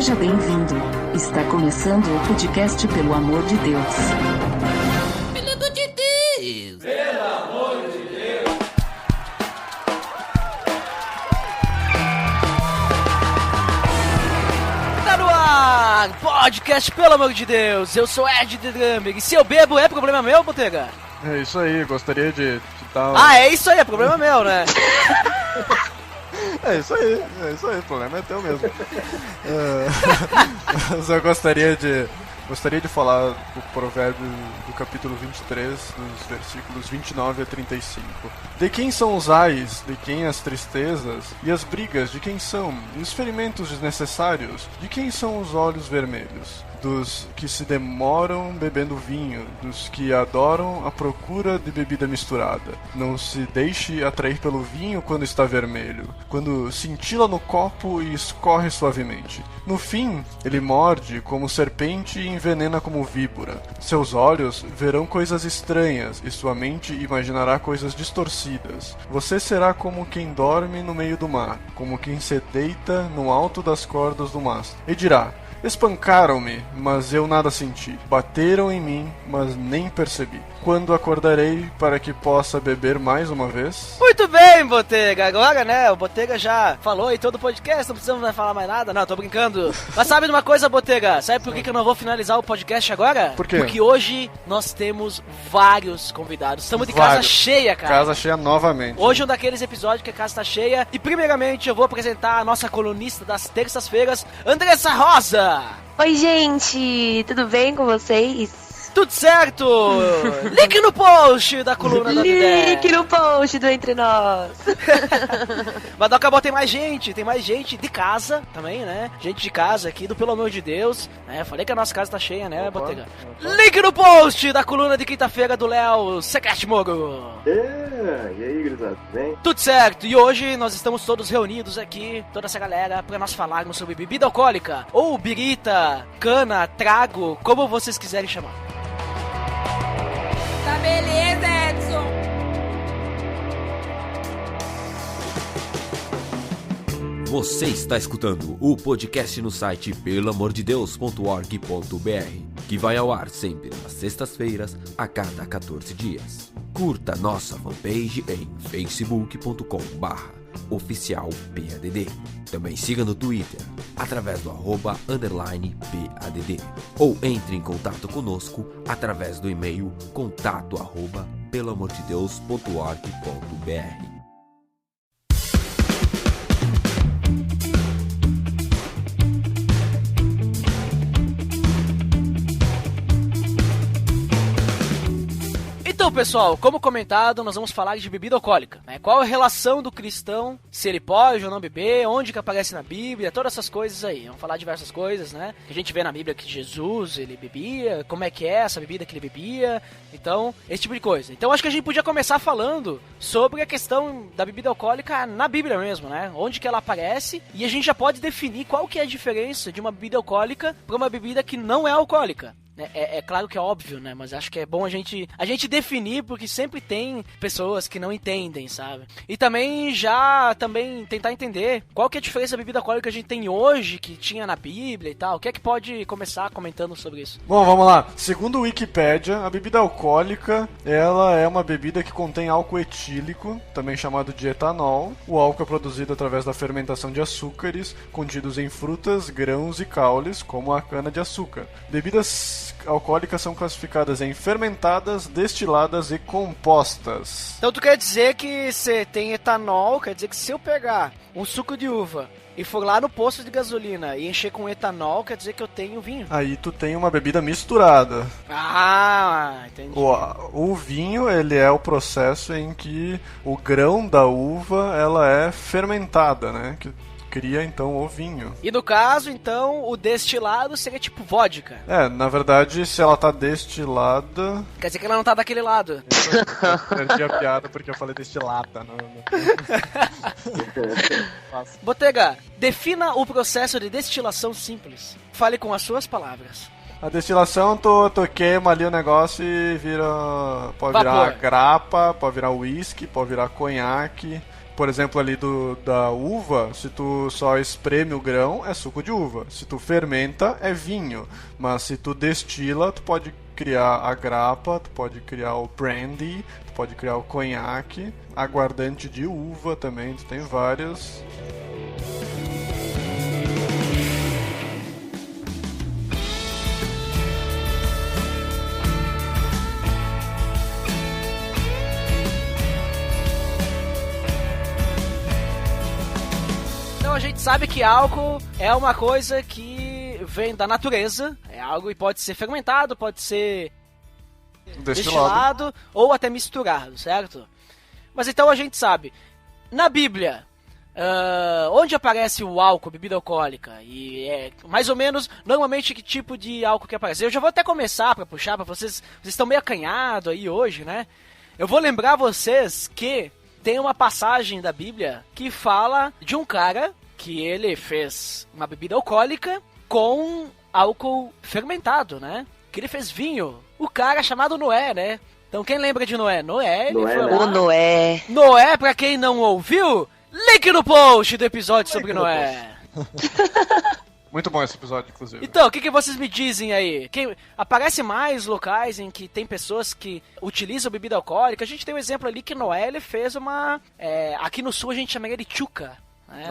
Seja bem-vindo. Está começando o podcast Pelo Amor de Deus. Pelo amor de Deus! Pelo amor de Deus! Tá no ar! Podcast Pelo Amor de Deus! Eu sou Ed The Drummer e se eu bebo é problema meu, Botega? É isso aí, gostaria de dar... Ah, é isso aí, é problema meu, né? É isso aí, o problema é teu mesmo. Eu só gostaria de falar do provérbio do capítulo 23, dos versículos 29 a 35. De quem são os ais, de quem as tristezas, e as brigas, de quem são, e os ferimentos desnecessários, de quem são os olhos vermelhos? Dos que se demoram bebendo vinho, dos que adoram a procura de bebida misturada. Não se deixe atrair pelo vinho quando está vermelho, quando cintila no copo e escorre suavemente. No fim, ele morde como serpente e envenena como víbora. Seus olhos verão coisas estranhas e sua mente imaginará coisas distorcidas. Você será como quem dorme no meio do mar, como quem se deita no alto das cordas do mastro. E dirá: espancaram-me, mas eu nada senti. Bateram em mim, mas nem percebi. Quando acordarei para que possa beber mais uma vez? Muito bem, Botega. Agora, né, o Botega já falou em todo o podcast, não precisamos mais falar mais nada. Não, tô brincando. Mas sabe de uma coisa, Botega? Sabe por que eu não vou finalizar o podcast agora? Por quê? Porque hoje nós temos vários convidados. Estamos de casa cheia, cara. Casa cheia novamente. Hoje é um daqueles episódios que a casa tá cheia. E primeiramente eu vou apresentar a nossa colunista das terças-feiras, Andressa Rosa. Oi, gente, tudo bem com vocês? Tudo certo! Link no post da coluna da Vidé. Link no post do Entre Nós. Mas não acabou, tem mais gente de casa também, né? Gente de casa aqui do Pelo Amor de Deus, né? Falei que a nossa casa tá cheia, né, Botega? Link no post da coluna de quinta-feira do Léo Secret Moro. E aí, gurizada, tudo bem? Tudo certo, e hoje nós estamos todos reunidos aqui, toda essa galera, pra nós falarmos sobre bebida alcoólica, ou birita, cana, trago, como vocês quiserem chamar. Tá beleza, Edson. Você está escutando o podcast no site pelamordedeus.org.br, que vai ao ar sempre nas sextas-feiras, a cada 14 dias. Curta nossa fanpage em facebook.com/oficialpadd. Também siga no Twitter, através do @_PADD. Ou entre em contato conosco através do e-mail contato@pelamordedeus.org.br. Então, pessoal, como comentado, nós vamos falar de bebida alcoólica, né? Qual a relação do cristão, se ele pode ou não beber, onde que aparece na Bíblia, todas essas coisas aí. Vamos falar de diversas coisas, né? Que a gente vê na Bíblia que Jesus, ele bebia, como é que é essa bebida que ele bebia, então, esse tipo de coisa. Então, acho que a gente podia começar falando sobre a questão da bebida alcoólica na Bíblia mesmo, né? Onde que ela aparece, e a gente já pode definir qual que é a diferença de uma bebida alcoólica para uma bebida que não é alcoólica. É claro que é óbvio, né? Mas acho que é bom a gente definir, porque sempre tem pessoas que não entendem, sabe? E também tentar entender qual que é a diferença da bebida alcoólica que a gente tem hoje, que tinha na Bíblia e tal. O que é que pode começar comentando sobre isso? Bom, vamos lá. Segundo o Wikipédia, a bebida alcoólica, ela é uma bebida que contém álcool etílico, também chamado de etanol. O álcool é produzido através da fermentação de açúcares contidos em frutas, grãos e caules, como a cana-de-açúcar. Bebidas alcoólicas são classificadas em fermentadas, destiladas e compostas. Então tu quer dizer que você tem etanol, quer dizer que se eu pegar um suco de uva e for lá no posto de gasolina e encher com etanol, quer dizer que eu tenho vinho. Aí tu tem uma bebida misturada. Ah, entendi. O vinho, ele é o processo em que o grão da uva, ela é fermentada, né? Que cria, então, o vinho. E no caso, então, o destilado seria tipo vodka. Na verdade, se ela tá destilada... Quer dizer que ela não tá daquele lado. Eu perdi a piada porque eu falei destilada. Não. Botega, defina o processo de destilação simples. Fale com as suas palavras. A destilação, tu queima ali o negócio e vira... Pode virar grapa, pode virar whisky, pode virar conhaque... por exemplo, ali da uva, se tu só espreme o grão, é suco de uva. Se tu fermenta, é vinho. Mas se tu destila, tu pode criar a grapa, tu pode criar o brandy, tu pode criar o conhaque, aguardente de uva também, tu tem várias. A gente sabe que álcool é uma coisa que vem da natureza, é algo e pode ser fermentado, pode ser destilado ou até misturado, certo? Mas então a gente sabe, na Bíblia, onde aparece o álcool, bebida alcoólica, e é mais ou menos, normalmente que tipo de álcool que aparece? Eu já vou até começar para puxar para vocês estão meio acanhados aí hoje, né? Eu vou lembrar vocês que tem uma passagem da Bíblia que fala de um cara que ele fez uma bebida alcoólica com álcool fermentado, né? Que ele fez vinho. O cara chamado Noé, né? Então quem lembra de Noé? Noé, ele foi lá. O Noé. Noé, pra quem não ouviu, link no post do episódio sobre Noé. Muito bom esse episódio, inclusive. Então, o que vocês me dizem aí? Aparece mais locais em que tem pessoas que utilizam bebida alcoólica? A gente tem um exemplo ali que Noé, ele fez uma... aqui no sul a gente chama ele de tchuca.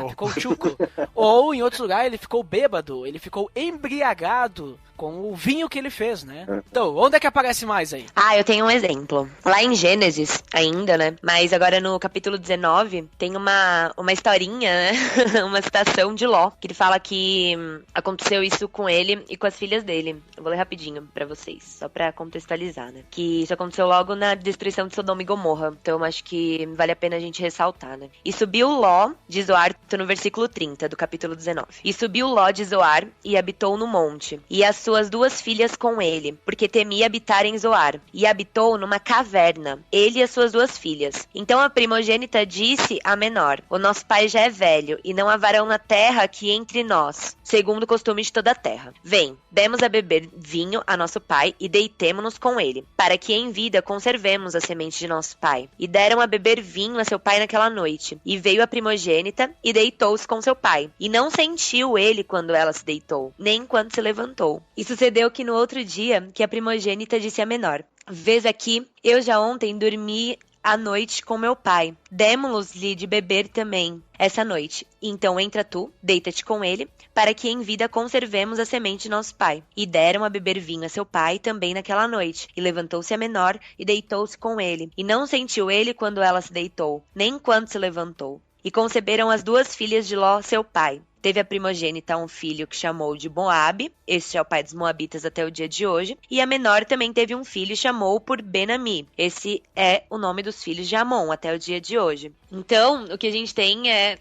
Ficou tchuco. Ou em outros lugares ele ficou bêbado, ele ficou embriagado com o vinho que ele fez, né? Então, onde é que aparece mais aí? Eu tenho um exemplo. Lá em Gênesis, ainda, né? Mas agora no capítulo 19, tem uma historinha, né? Uma citação de Ló, que ele fala que aconteceu isso com ele e com as filhas dele. Eu vou ler rapidinho pra vocês, só pra contextualizar, né? Que isso aconteceu logo na destruição de Sodoma e Gomorra. Então, eu acho que vale a pena a gente ressaltar, né? E subiu Ló de Zoar, tô no versículo 30 do capítulo 19. E subiu Ló de Zoar e habitou no monte, e as suas 2 filhas com ele, porque temia habitar em Zoar, e habitou numa caverna, ele e as suas 2 filhas. Então a primogênita disse à menor: o nosso pai já é velho, e não há varão na terra que entre nós, segundo o costume de toda a terra. Vem, demos a beber vinho a nosso pai, e deitemo-nos com ele, para que em vida conservemos a semente de nosso pai. E deram a beber vinho a seu pai naquela noite, e veio a primogênita, e deitou-se com seu pai. E não sentiu ele quando ela se deitou, nem quando se levantou. E sucedeu que no outro dia, que a primogênita disse à menor: vês aqui, eu já ontem dormi à noite com meu pai. Demos-lhe de beber também essa noite. Então entra tu, deita-te com ele, para que em vida conservemos a semente de nosso pai. E deram a beber vinho a seu pai também naquela noite. E levantou-se a menor e deitou-se com ele. E não sentiu ele quando ela se deitou, nem quando se levantou. E conceberam as 2 filhas de Ló, seu pai. Teve a primogênita um filho que chamou de Moabe, este é o pai dos moabitas até o dia de hoje, e a menor também teve um filho e chamou por Ben-Ami. Esse é o nome dos filhos de Amon até o dia de hoje. Então, o que a gente tem é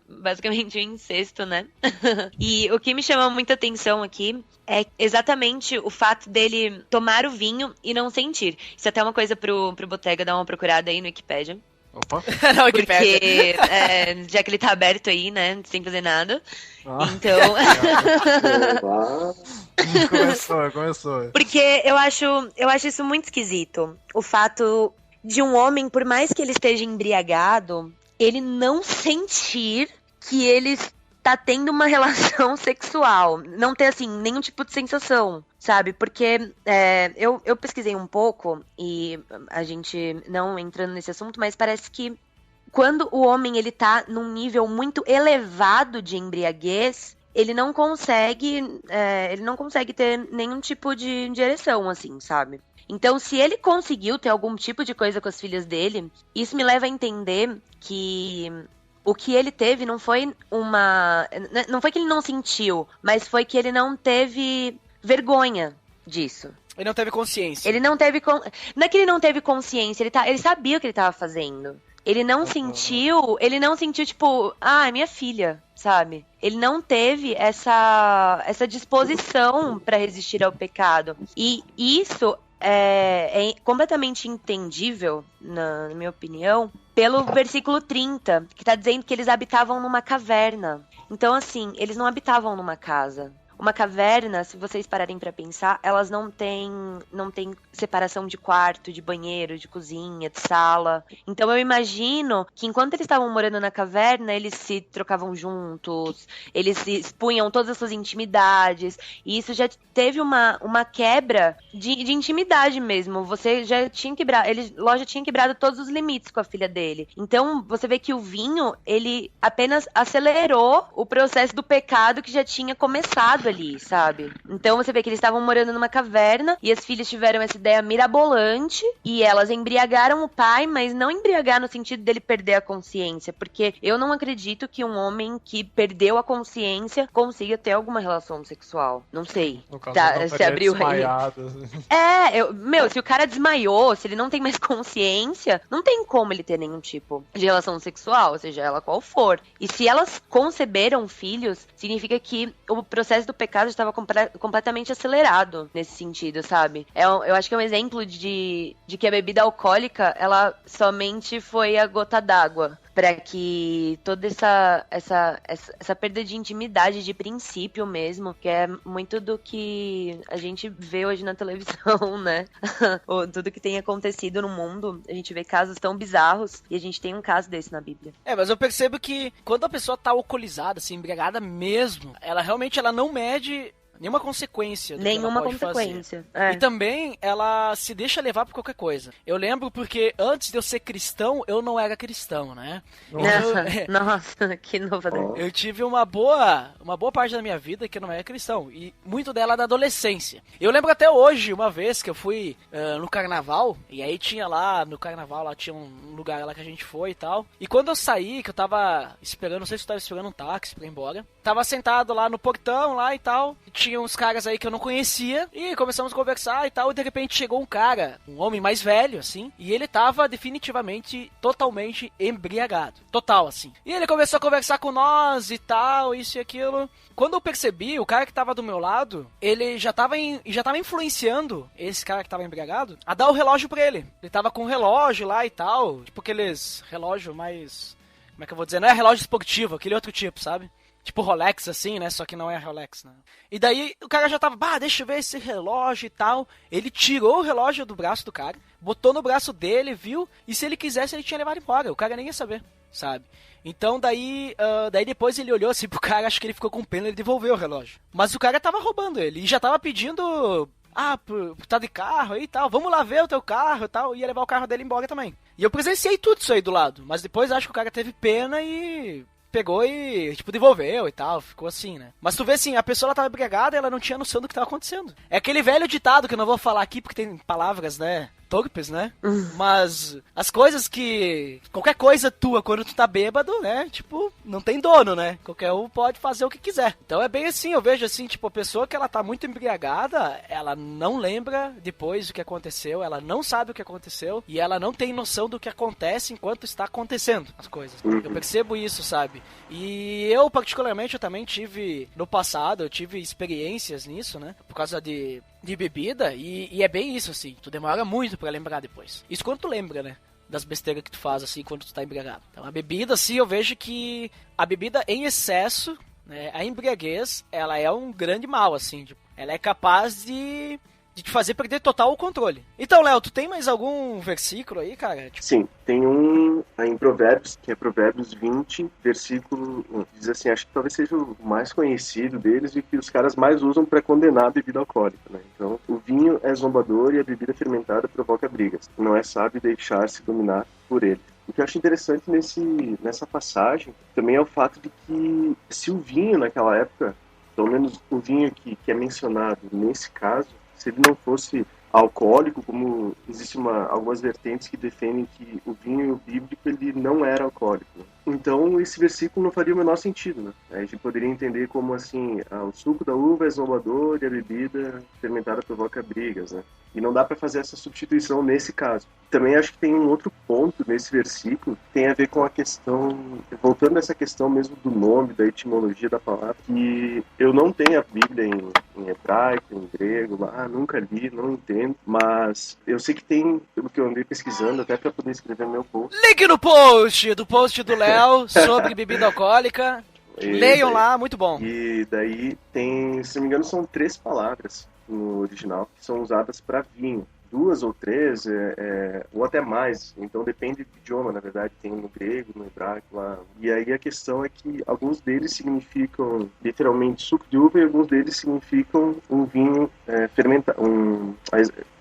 basicamente um incesto, né? E o que me chama muita atenção aqui é exatamente o fato dele tomar o vinho e não sentir. Isso é até uma coisa pro Botega dar uma procurada aí no Wikipedia. Opa. Não, porque já que ele tá aberto aí, né, sem fazer nada. Então... Começou. Porque eu acho isso muito esquisito. O fato de um homem, por mais que ele esteja embriagado, ele não sentir que ele tá tendo uma relação sexual. Não ter, assim, nenhum tipo de sensação, sabe? Porque eu pesquisei um pouco e a gente não entrando nesse assunto, mas parece que quando o homem ele tá num nível muito elevado de embriaguez, ele não consegue ter nenhum tipo de ereção, assim, sabe? Então, se ele conseguiu ter algum tipo de coisa com as filhas dele, isso me leva a entender que o que ele teve não foi não foi que ele não sentiu, mas foi que ele não teve vergonha disso. Ele não teve consciência. Ele não teve... Não é que ele não teve consciência, ele sabia o que ele tava fazendo. Ele não sentiu, tipo, é minha filha, sabe? Ele não teve essa disposição pra resistir ao pecado. E isso é completamente entendível, na minha opinião, pelo versículo 30, que tá dizendo que eles habitavam numa caverna. Então, assim, eles não habitavam numa casa. uma caverna, se vocês pararem pra pensar, elas não têm separação de quarto, de banheiro, de cozinha, de sala. Então eu imagino que enquanto eles estavam morando na caverna, eles se trocavam juntos, eles se expunham todas as suas intimidades, e isso já teve uma quebra de intimidade mesmo. Você já tinha quebrado, Ló já tinha quebrado todos os limites com a filha dele. Então você vê que o vinho, ele apenas acelerou o processo do pecado que já tinha começado ali, sabe? Então você vê que eles estavam morando numa caverna e as filhas tiveram essa ideia mirabolante e elas embriagaram o pai, mas não embriagar no sentido dele perder a consciência, porque eu não acredito que um homem que perdeu a consciência consiga ter alguma relação sexual. Não sei. No caso, Tá, se abriu aí. Se o cara desmaiou, se ele não tem mais consciência, não tem como ele ter nenhum tipo de relação sexual, seja ela qual for. E se elas conceberam filhos, significa que o processo do pecado estava completamente acelerado nesse sentido, sabe? Eu acho que é um exemplo de que a bebida alcoólica, ela somente foi a gota d'água para que toda essa perda de intimidade, de princípio mesmo, que é muito do que a gente vê hoje na televisão, né? Tudo que tem acontecido no mundo, a gente vê casos tão bizarros e a gente tem um caso desse na Bíblia. Mas eu percebo que quando a pessoa tá alcoolizada, assim, embriagada mesmo, ela realmente não mede nenhuma consequência do nenhuma que ela pode consequência. fazer. E também ela se deixa levar por qualquer coisa. Eu lembro porque antes de eu ser cristão, eu não era cristão, né? Nossa, que inovador. Eu tive uma boa parte da minha vida que eu não era cristão. E muito dela da adolescência. Eu lembro até hoje, uma vez que eu fui no carnaval, e aí tinha lá, no carnaval, lá tinha um lugar lá que a gente foi e tal. E quando eu saí, que eu tava esperando, não sei se eu tava esperando um táxi pra ir embora, tava sentado lá no portão lá e tal, tinha uns caras aí que eu não conhecia, e começamos a conversar e tal, e de repente chegou um cara, um homem mais velho, assim, e ele tava definitivamente, totalmente embriagado. Total, assim. E ele começou a conversar com nós e tal, isso e aquilo. Quando eu percebi, o cara que tava do meu lado, ele já tava influenciando esse cara que tava embriagado a dar o relógio pra ele. Ele tava com um relógio lá e tal, tipo aqueles relógio mais... Como é que eu vou dizer? Não é relógio esportivo, aquele outro tipo, sabe? Tipo Rolex, assim, né? Só que não é Rolex, né? E daí o cara já tava, deixa eu ver esse relógio e tal. Ele tirou o relógio do braço do cara, botou no braço dele, viu? E se ele quisesse, ele tinha levado embora. O cara nem ia saber, sabe? Então daí depois ele olhou assim pro cara, acho que ele ficou com pena, ele devolveu o relógio. Mas o cara tava roubando ele e já tava pedindo... tá de carro aí e tal, vamos lá ver o teu carro e tal, ia levar o carro dele embora também. E eu presenciei tudo isso aí do lado, mas depois acho que o cara teve pena e... pegou e, tipo, devolveu e tal, ficou assim, né? Mas tu vê assim, a pessoa ela tava embriagada e ela não tinha noção do que tava acontecendo. É aquele velho ditado que eu não vou falar aqui porque tem palavras, né? Torpes, né? Mas as coisas que... qualquer coisa tua quando tu tá bêbado, né? Tipo, não tem dono, né? Qualquer um pode fazer o que quiser. Então é bem assim, eu vejo assim, tipo, a pessoa que ela tá muito embriagada, ela não lembra depois o que aconteceu, ela não sabe o que aconteceu e ela não tem noção do que acontece enquanto está acontecendo as coisas. Eu percebo isso, sabe? E eu, particularmente, eu também tive, no passado, eu tive experiências nisso, né? Por causa de bebida, e é bem isso, assim, tu demora muito pra lembrar depois. Isso quando tu lembra, né? Das besteiras que tu faz, assim, quando tu tá embriagado. Então a bebida, assim, eu vejo que a bebida em excesso, né, a embriaguez, ela é um grande mal, assim, tipo, ela é capaz de te fazer perder total o controle. Então, Léo, tu tem mais algum versículo aí, cara? Tipo... Sim, tem um em Provérbios, que é Provérbios 20, versículo 1. Diz assim, acho que talvez seja o mais conhecido deles e que os caras mais usam para condenar a bebida alcoólica, né? Então, o vinho é zombador e a bebida fermentada provoca brigas. Não é sábio deixar-se dominar por ele. O que eu acho interessante nessa passagem também é o fato de que se o vinho naquela época, pelo menos o vinho que é mencionado nesse caso, se ele não fosse alcoólico, como existem algumas vertentes que defendem que o vinho bíblico ele não era alcoólico, né? Então esse versículo não faria o menor sentido, né? A gente poderia entender como assim, o suco da uva é zombador e a bebida fermentada provoca brigas, né? E não dá para fazer essa substituição nesse caso. Também acho que tem um outro ponto nesse versículo que tem a ver com a questão, voltando a essa questão mesmo do nome, da etimologia da palavra, que eu não tenho a Bíblia em hebraico, em grego, nunca li, não entendo, mas eu sei que tem, pelo que eu andei pesquisando, até para poder escrever no meu post. Link no post do Léo sobre bebida alcoólica. Leiam lá, muito bom. E daí tem, se não me engano, são 3 palavras no original que são usadas para vinho. 2 ou 3, ou até mais. Então depende do idioma, na verdade. Tem no grego, no hebraico lá. E aí a questão é que alguns deles significam literalmente suco de uva e alguns deles significam um vinho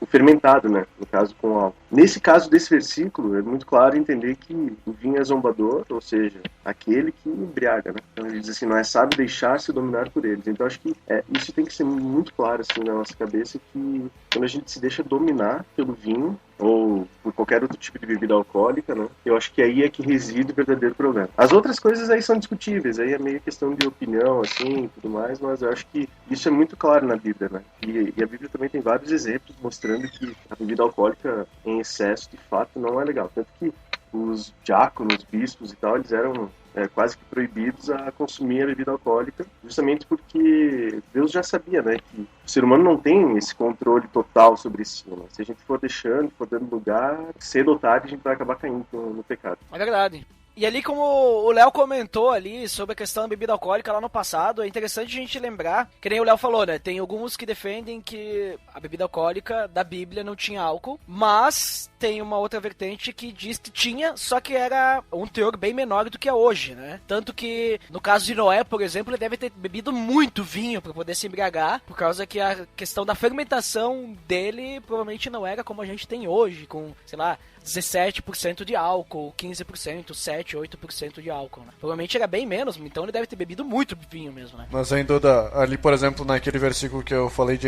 fermentado, né? No caso, com álcool. Nesse caso desse versículo, é muito claro entender que o vinho é zombador, ou seja, aquele que embriaga, né? Então ele diz assim, não é sábio deixar-se dominar por eles. Então acho que isso tem que ser muito claro assim na nossa cabeça, que quando a gente se deixa dominar pelo vinho ou por qualquer outro tipo de bebida alcoólica, né? Eu acho que aí é que reside o verdadeiro problema. As outras coisas aí são discutíveis, aí é meio questão de opinião, assim, e tudo mais, mas eu acho que isso é muito claro na Bíblia, né? E a Bíblia também tem vários exemplos mostrando que a bebida alcoólica em excesso, de fato, não é legal. Tanto que os diáconos, bispos e tal, eles eram quase que proibidos a consumir a bebida alcoólica, justamente porque Deus já sabia, né, que o ser humano não tem esse controle total sobre si, né? Se a gente for deixando, for dando lugar, cedo ou tarde a gente vai acabar caindo no pecado. É verdade. E ali, como o Léo comentou ali sobre a questão da bebida alcoólica lá no passado, é interessante a gente lembrar, que nem o Léo falou, né? Tem alguns que defendem que a bebida alcoólica da Bíblia não tinha álcool, mas tem uma outra vertente que diz que tinha, só que era um teor bem menor do que é hoje, né? Tanto que, no caso de Noé, por exemplo, ele deve ter bebido muito vinho para poder se embriagar, por causa que a questão da fermentação dele provavelmente não era como a gente tem hoje, com, sei lá, 17% de álcool, 15%, 7%, 8% de álcool, né? Provavelmente era bem menos, então ele deve ter bebido muito vinho mesmo, né? Mas ainda ali, por exemplo, naquele versículo que eu falei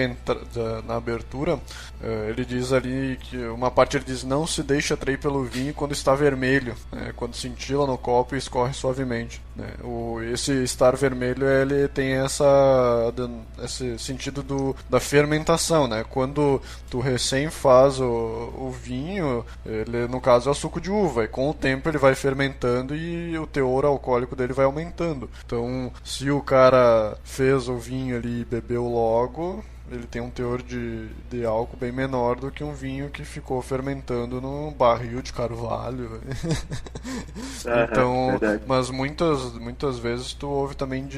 na abertura, ele diz ali que uma parte ele diz, não se deixe atrair pelo vinho quando está vermelho, né? Quando cintila no copo e escorre suavemente, né? Esse estar vermelho, ele tem esse sentido da fermentação, né? Quando tu recém faz o vinho, ele, no caso, é o suco de uva, e com o tempo ele vai fermentando e o teor alcoólico dele vai aumentando. Então, se o cara fez o vinho ali e bebeu logo, ele tem um teor de álcool bem menor do que um vinho que ficou fermentando num barril de carvalho. Então, mas muitas vezes tu ouve também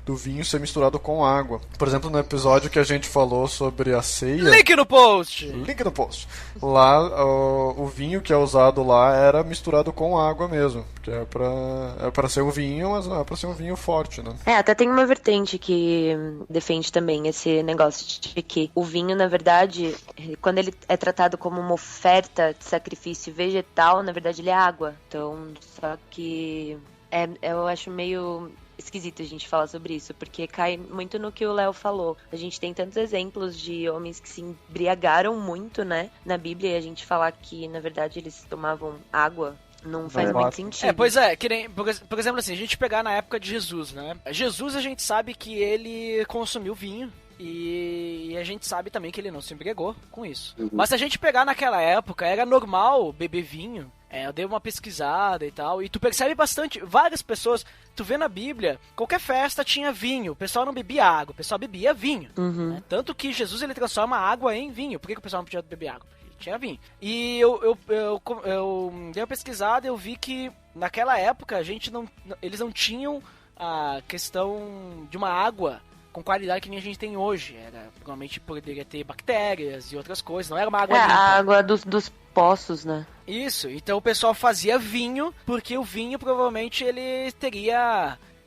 do vinho ser misturado com água. Por exemplo, no episódio que a gente falou sobre a ceia... Link no post! Lá, o vinho que é usado lá era misturado com água mesmo. Porque é pra ser um vinho, mas não é pra ser um vinho forte, né? Até tem uma vertente que defende também esse negócio de que o vinho, na verdade, quando ele é tratado como uma oferta de sacrifício vegetal, na verdade ele é água. Então, só que eu acho meio esquisito a gente falar sobre isso, porque cai muito no que o Léo falou. A gente tem tantos exemplos de homens que se embriagaram muito, né, na Bíblia, e a gente falar que, na verdade, eles tomavam água não faz muito sentido. Pois é, que nem, por exemplo, assim, a gente pegar na época de Jesus, né? Jesus, a gente sabe que ele consumiu vinho, e a gente sabe também que ele não se embriagou com isso. Mas se a gente pegar naquela época, era normal beber vinho. Eu dei uma pesquisada e tal, e tu percebe bastante, várias pessoas, tu vê na Bíblia, qualquer festa tinha vinho, o pessoal não bebia água, o pessoal bebia vinho. Né? Tanto que Jesus, ele transforma água em vinho. Por que o pessoal não podia beber água? Tinha vinho. E eu dei uma pesquisada e eu vi que naquela época eles não tinham a questão de uma água com qualidade que nem a gente tem hoje. Provavelmente poderia ter bactérias e outras coisas, não era uma água limpa. A água dos poços, né? Isso, então o pessoal fazia vinho, porque o vinho provavelmente ele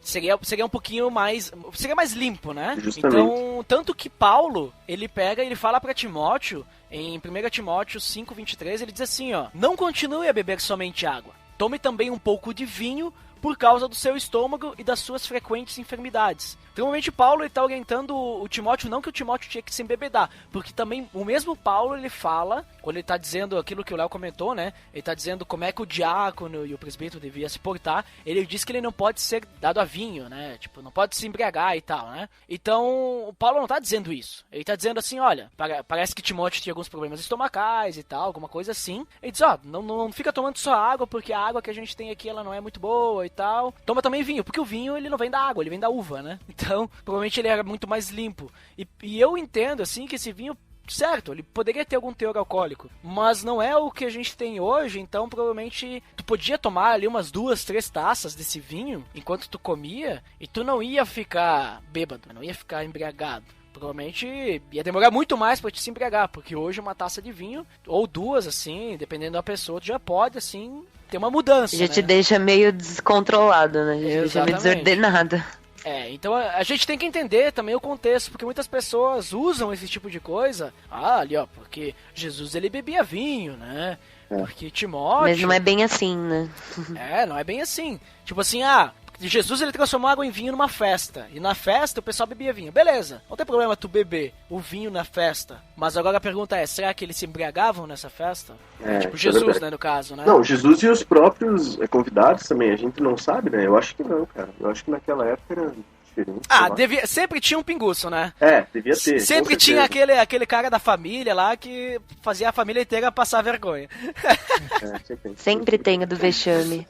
seria um pouquinho mais... Seria mais limpo, né? Justamente. Então, tanto que Paulo, ele fala pra Timóteo, em 1 Timóteo 5:23, ele diz assim, ó, não continue a beber somente água, tome também um pouco de vinho por causa do seu estômago e das suas frequentes enfermidades. Normalmente Paulo está orientando o Timóteo, não que o Timóteo tinha que se embebedar, porque também o mesmo Paulo ele fala, quando ele está dizendo aquilo que o Léo comentou, né? Ele está dizendo como é que o diácono e o presbítero devia se portar. Ele diz que ele não pode ser dado a vinho, né? Tipo, não pode se embriagar e tal, né? Então, o Paulo não está dizendo isso. Ele está dizendo assim, olha, parece que Timóteo tinha alguns problemas estomacais e tal, alguma coisa assim. Ele diz, ó, não fica tomando só água, porque a água que a gente tem aqui, ela não é muito boa e tal. Toma também vinho, porque o vinho, ele não vem da água, ele vem da uva, né? Então, provavelmente ele era muito mais limpo. E eu entendo, assim, que esse vinho certo, ele poderia ter algum teor alcoólico, mas não é o que a gente tem hoje, então provavelmente tu podia tomar ali umas 2, 3 taças desse vinho enquanto tu comia e tu não ia ficar bêbado, não ia ficar embriagado. Provavelmente ia demorar muito mais pra te se embriagar, porque hoje uma taça de vinho, ou 2, assim, dependendo da pessoa, tu já pode, assim, ter uma mudança, Já te deixa meio descontrolado, né? Já te deixa meio Exatamente. desordenado. Então a gente tem que entender também o contexto, porque muitas pessoas usam esse tipo de coisa, ali ó, porque Jesus ele bebia vinho, né? Porque Timóteo... Mas não é bem assim, né? Não é bem assim. Tipo assim, Jesus ele transformou água em vinho numa festa, e na festa o pessoal bebia vinho. Beleza, não tem problema tu beber o vinho na festa, mas agora a pergunta é, será que eles se embriagavam nessa festa? Tipo Jesus, né, no caso, né? Não, Jesus e os próprios convidados também, a gente não sabe, né? Eu acho que não, cara. Eu acho que naquela época era diferente. Sempre tinha um pinguço, né? Devia ter. Sempre tinha aquele cara da família lá que fazia a família inteira passar vergonha. Sempre tem o do vexame.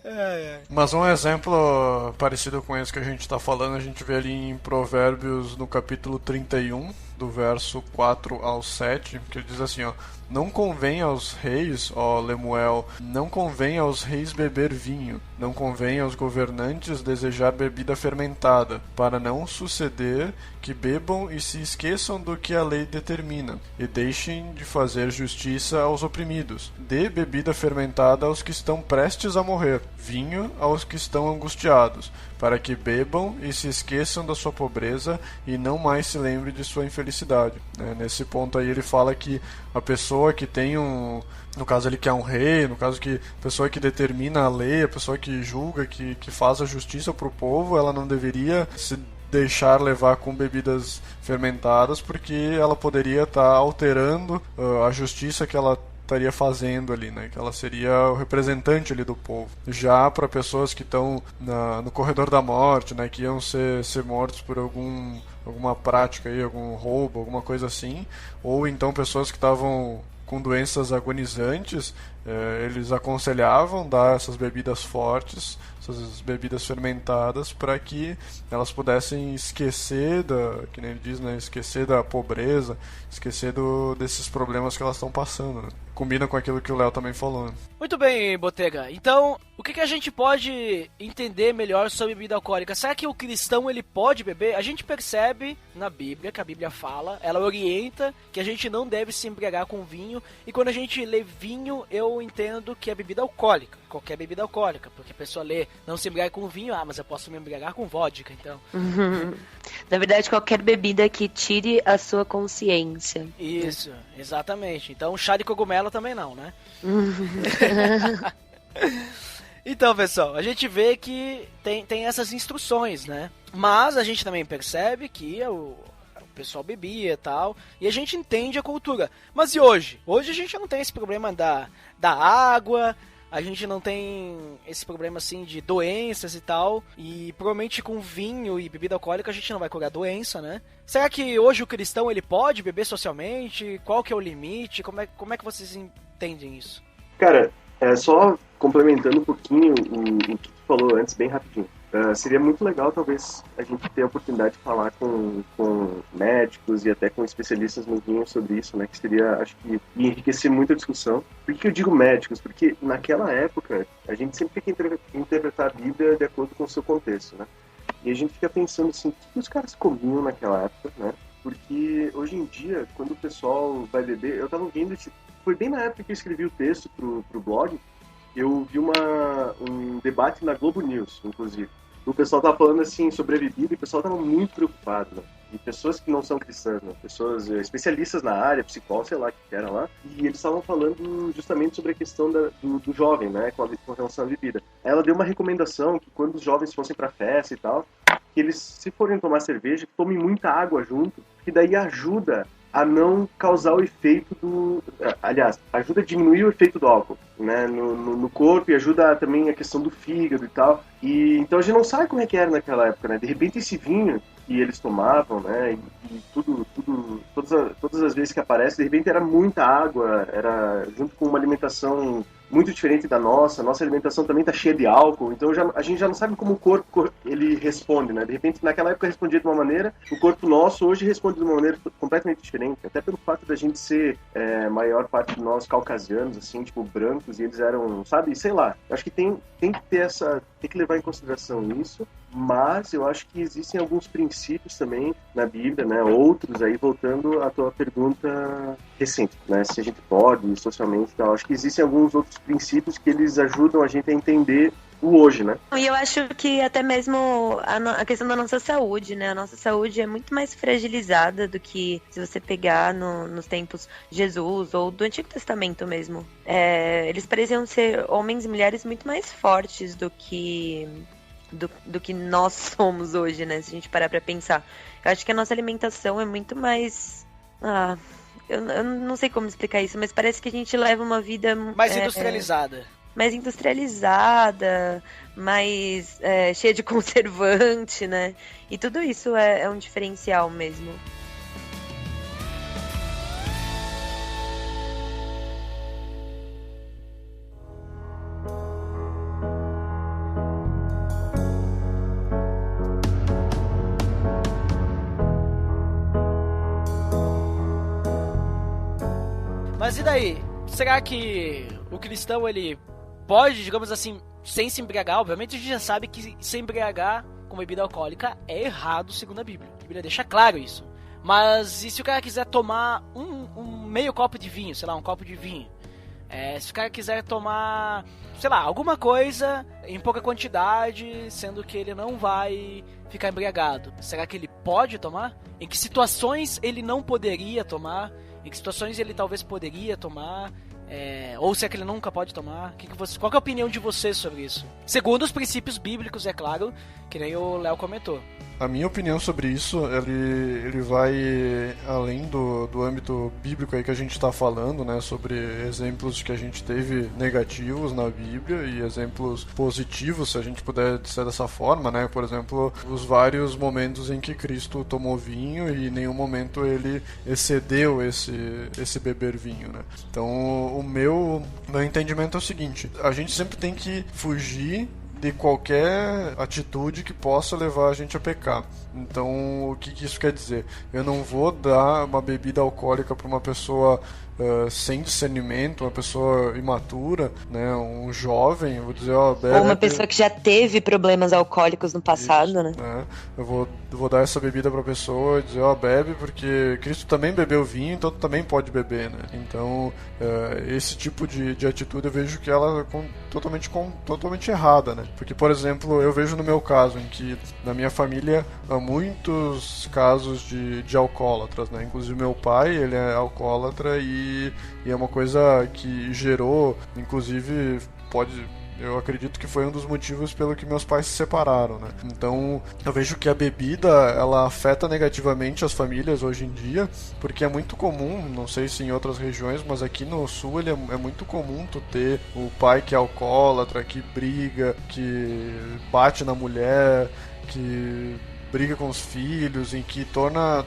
Mas um exemplo parecido com esse que a gente tá falando, a gente vê ali em Provérbios no capítulo 31, do verso 4 ao 7, que ele diz assim, ó: não convém aos reis, ó Lemuel, não convém aos reis beber vinho, não convém aos governantes desejar bebida fermentada, para não suceder que bebam e se esqueçam do que a lei determina, e deixem de fazer justiça aos oprimidos. Dê bebida fermentada aos que estão prestes a morrer, vinho aos que estão angustiados, para que bebam e se esqueçam da sua pobreza e não mais se lembre de sua infelicidade. Nesse ponto aí ele fala que a pessoa que tem no caso ele que é um rei, no caso que a pessoa que determina a lei, a pessoa que julga, que faz a justiça para o povo, ela não deveria se deixar levar com bebidas fermentadas, porque ela poderia estar alterando a justiça que ela estaria fazendo ali, né? Que ela seria o representante ali do povo. Já para pessoas que estão no corredor da morte, né? Que iam ser mortos por alguma prática aí, algum roubo, alguma coisa assim, ou então pessoas que estavam com doenças agonizantes, eles aconselhavam dar essas bebidas fortes, essas bebidas fermentadas, para que elas pudessem esquecer que nem ele diz, né, esquecer da pobreza, esquecer desses problemas que elas estão passando, né? Combina com aquilo que o Léo também falou, né? Muito bem, Botega. Então, o que a gente pode entender melhor sobre bebida alcoólica? Será que o cristão ele pode beber? A gente percebe na Bíblia, que a Bíblia fala, ela orienta que a gente não deve se embriagar com vinho, e quando a gente lê vinho, eu entendo que é bebida alcoólica, qualquer bebida alcoólica, porque a pessoa lê não se embriagar com vinho, mas eu posso me embriagar com vodka, então. Na verdade, qualquer bebida que tire a sua consciência. Isso, exatamente. Então, chá de cogumelo também não, né? Então, pessoal, a gente vê que tem essas instruções, né? Mas a gente também percebe que o pessoal bebia e tal, e a gente entende a cultura. Mas e hoje? Hoje a gente não tem esse problema da água, a gente não tem esse problema assim de doenças e tal, e provavelmente com vinho e bebida alcoólica a gente não vai curar doença, né? Será que hoje o cristão ele pode beber socialmente? Qual que é o limite? Como é que vocês entendem isso? Cara, só complementando um pouquinho o que tu falou antes, bem rapidinho. Seria muito legal, talvez, a gente ter a oportunidade de falar com médicos e até com especialistas no vinho sobre isso, né? Que seria, acho que, enriquecer muito a discussão. Por que eu digo médicos? Porque naquela época, a gente sempre tem que interpretar a Bíblia de acordo com o seu contexto, né? E a gente fica pensando assim, o que os caras comiam naquela época, né? Porque hoje em dia, quando o pessoal vai beber, eu tava vendo, foi bem na época que eu escrevi o texto pro blog, eu vi um debate na Globo News, inclusive. O pessoal tava falando assim sobre a bebida e o pessoal tava muito preocupado, né? E pessoas que não são cristãs, né? Pessoas especialistas na área, psicólogos, sei lá, que era lá. E eles estavam falando justamente sobre a questão do jovem, né? Com relação à bebida. Ela deu uma recomendação que quando os jovens fossem pra festa e tal, que eles, se forem tomar cerveja, que tomem muita água junto, que daí ajuda a não causar o efeito aliás, ajuda a diminuir o efeito do álcool, né, no corpo, e ajuda também a questão do fígado e tal. E então a gente não sabe como é que era naquela época, né? De repente esse vinho que eles tomavam, né, e todas as vezes que aparece, de repente era muita água, era junto com uma alimentação muito diferente da nossa alimentação também está cheia de álcool, então a gente já não sabe como o corpo ele responde, né? De repente, naquela época respondia de uma maneira, o corpo nosso hoje responde de uma maneira completamente diferente, até pelo fato da gente ser, maior parte de nós caucasianos, assim, tipo, brancos, e eles eram, sabe, sei lá, eu acho que tem que ter tem que levar em consideração isso, mas eu acho que existem alguns princípios também na Bíblia, né? Outros aí, voltando à tua pergunta recente, né? Se a gente pode, socialmente e tal, acho que existem alguns outros princípios que eles ajudam a gente a entender o hoje, né? E eu acho que até mesmo a questão da nossa saúde, né? A nossa saúde é muito mais fragilizada do que se você pegar nos tempos de Jesus ou do Antigo Testamento mesmo. Eles pareciam ser homens e mulheres muito mais fortes do que nós somos hoje, né? Se a gente parar pra pensar. Eu acho que a nossa alimentação é muito mais... eu não sei como explicar isso, mas parece que a gente leva uma vida... mais industrializada. Mais industrializada, mais cheia de conservante, né? E tudo isso é um diferencial mesmo. Mas e daí? Será que o cristão, ele pode, digamos assim, sem se embriagar? Obviamente a gente já sabe que se embriagar com bebida alcoólica é errado segundo a Bíblia. A Bíblia deixa claro isso. Mas e se o cara quiser tomar um meio copo de vinho, sei lá, um copo de vinho? Se o cara quiser tomar, sei lá, alguma coisa em pouca quantidade, sendo que ele não vai ficar embriagado, será que ele pode tomar? Em que situações ele não poderia tomar? Em que situações ele talvez poderia tomar? Ou se é que ele nunca pode tomar? Qual que é a opinião de vocês sobre isso? Segundo os princípios bíblicos, é claro, que nem o Léo comentou. A minha opinião sobre isso, ele vai além do âmbito bíblico aí que a gente está falando, né, sobre exemplos que a gente teve negativos na Bíblia e exemplos positivos, se a gente puder dizer dessa forma, né, por exemplo, os vários momentos em que Cristo tomou vinho e em nenhum momento ele excedeu esse beber vinho, né. Então, o meu entendimento é o seguinte: a gente sempre tem que fugir de qualquer atitude que possa levar a gente a pecar. Então, o que isso quer dizer? Eu não vou dar uma bebida alcoólica para uma pessoa sem discernimento, uma pessoa imatura, né, um jovem, eu vou dizer, bebe, ou uma pessoa que já teve problemas alcoólicos no passado, isso, né? Eu vou dar essa bebida pra pessoa e dizer, bebe, porque Cristo também bebeu vinho, então tu também pode beber, né? Então, esse tipo de atitude eu vejo que ela é totalmente errada, né? Porque, por exemplo, eu vejo no meu caso, em que na minha família há muitos casos de alcoólatras, né? Inclusive meu pai, ele é alcoólatra e é uma coisa que gerou, inclusive, eu acredito que foi um dos motivos pelo que meus pais se separaram, né? Então, eu vejo que a bebida, ela afeta negativamente as famílias hoje em dia, porque é muito comum, não sei se em outras regiões, mas aqui no sul é muito comum tu ter o pai que é alcoólatra, que briga, que bate na mulher, que briga com os filhos, em que torna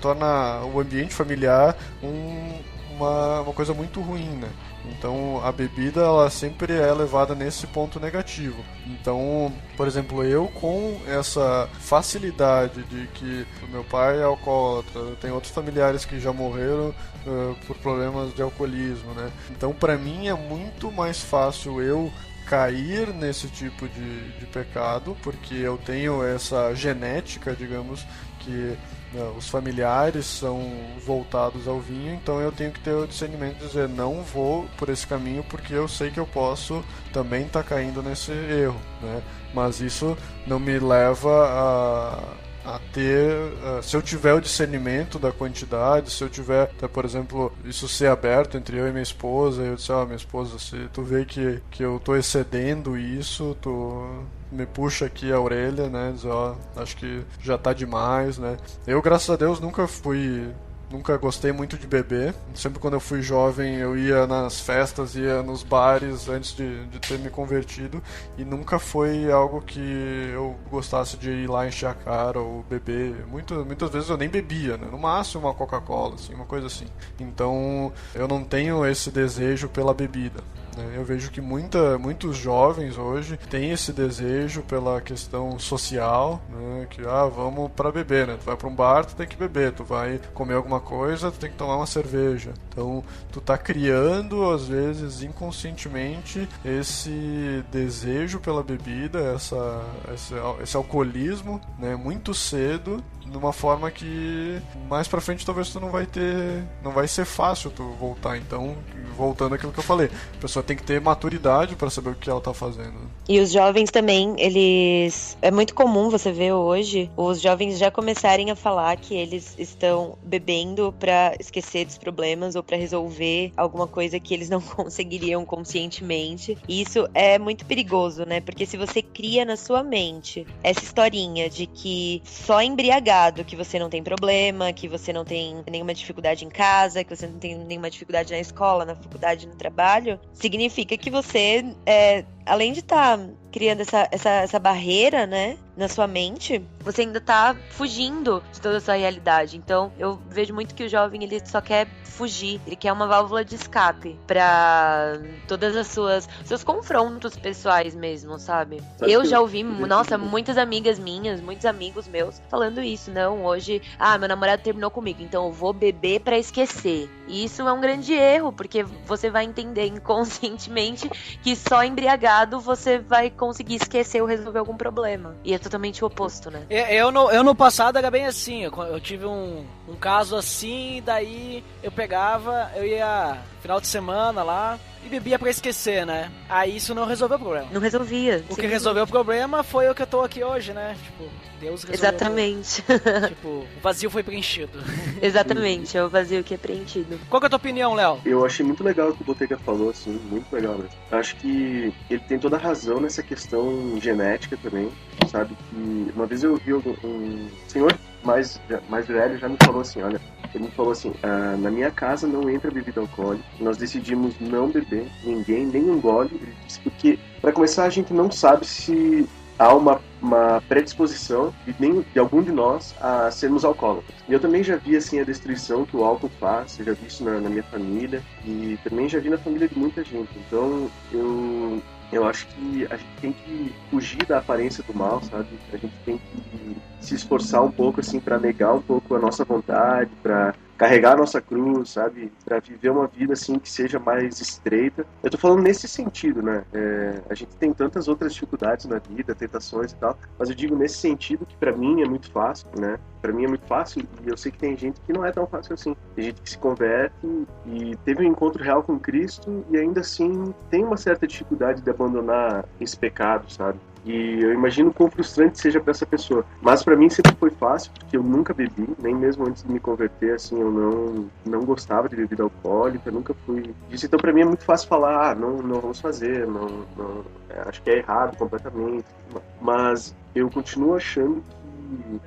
o ambiente familiar uma coisa muito ruim, né? Então a bebida, ela sempre é levada nesse ponto negativo. Então, por exemplo, eu com essa facilidade de que o meu pai é alcoólatra, tem outros familiares que já morreram por problemas de alcoolismo, né? Então para mim é muito mais fácil eu cair nesse tipo de pecado, porque eu tenho essa genética, digamos, que os familiares são voltados ao vinho, então eu tenho que ter o discernimento de dizer, não vou por esse caminho, porque eu sei que eu posso também estar caindo nesse erro, né? Mas isso não me leva a ter, se eu tiver o discernimento da quantidade, se eu tiver, por exemplo, isso ser aberto entre eu e minha esposa, eu disse, minha esposa, se tu vê que eu tô excedendo isso, tu me puxa aqui a orelha, né, diz, acho que já tá demais, né. Eu, graças a Deus, nunca fui nunca gostei muito de beber. Sempre quando eu fui jovem, eu ia nas festas, ia nos bares antes de ter me convertido, e nunca foi algo que eu gostasse de ir lá encher a cara ou beber. Muitas vezes eu nem bebia, né? No máximo uma Coca-Cola, assim, uma coisa assim. Então eu não tenho esse desejo pela bebida. Eu vejo que muitos jovens hoje têm esse desejo pela questão social, né? Que, vamos pra beber, né? Tu vai pra um bar, tu tem que beber. Tu vai comer alguma coisa, tu tem que tomar uma cerveja. Então, tu tá criando, às vezes, inconscientemente, esse desejo pela bebida, esse alcoolismo, né? Muito cedo, de uma forma que mais pra frente talvez tu não vai ser fácil tu voltar. Então, voltando àquilo que eu falei, a pessoa tem que ter maturidade pra saber o que ela tá fazendo. E os jovens também, é muito comum você ver hoje os jovens já começarem a falar que eles estão bebendo pra esquecer dos problemas ou pra resolver alguma coisa que eles não conseguiriam conscientemente. E isso é muito perigoso, né? Porque se você cria na sua mente essa historinha de que só embriagado que você não tem problema, que você não tem nenhuma dificuldade em casa, que você não tem nenhuma dificuldade na escola, na faculdade, no trabalho, significa que você, além de estar criando essa barreira, né, na sua mente, você ainda tá fugindo de toda a sua realidade. Então, eu vejo muito que o jovem, ele só quer fugir, ele quer uma válvula de escape pra todas as seus confrontos pessoais mesmo, sabe? Eu já ouvi, muitas amigas minhas, muitos amigos meus falando isso. Não, hoje, meu namorado terminou comigo, então eu vou beber pra esquecer. E isso é um grande erro, porque você vai entender inconscientemente que só embriagado você vai conseguir esquecer ou resolver algum problema. E é totalmente o oposto, né? Eu no passado era bem assim, eu tive um caso assim, daí eu ia final de semana lá e bebia pra esquecer, né? Aí isso não resolveu o problema. Não resolvia. O que resolveu o problema foi o que eu tô aqui hoje, né? Tipo, Deus resolveu. Exatamente. Tipo, o vazio foi preenchido. Exatamente, é o vazio que é preenchido. Qual que é a tua opinião, Léo? Eu achei muito legal o que o Botega falou, assim, muito legal mesmo. Acho que ele tem toda a razão nessa questão genética também, sabe? Que uma vez eu ouvi um senhor mais velho já me falou assim, olha, ele me falou assim, na minha casa não entra bebida alcoólica, nós decidimos não beber, ninguém, nem um gole, ele disse, porque, para começar, a gente não sabe se há uma predisposição de algum de nós a sermos alcoólatras. E eu também já vi assim a destruição que o álcool faz, eu já vi isso na minha família e também já vi na família de muita gente. Então eu acho que a gente tem que fugir da aparência do mal, sabe? A gente tem que se esforçar um pouco assim para negar um pouco a nossa vontade, para carregar a nossa cruz, sabe? Para viver uma vida assim que seja mais estreita. Eu tô falando nesse sentido, né? A gente tem tantas outras dificuldades na vida, tentações e tal, mas eu digo nesse sentido que para mim é muito fácil, né? Para mim é muito fácil e eu sei que tem gente que não é tão fácil assim. Tem gente que se converte e teve um encontro real com Cristo e ainda assim tem uma certa dificuldade de abandonar esse pecado, sabe? E eu imagino quão frustrante seja para essa pessoa. Mas para mim sempre foi fácil, porque eu nunca bebi, nem mesmo antes de me converter, assim, eu não gostava de bebida alcoólica, nunca fui disso. Então para mim é muito fácil falar, não vamos fazer, acho que é errado completamente. Mas eu continuo achando que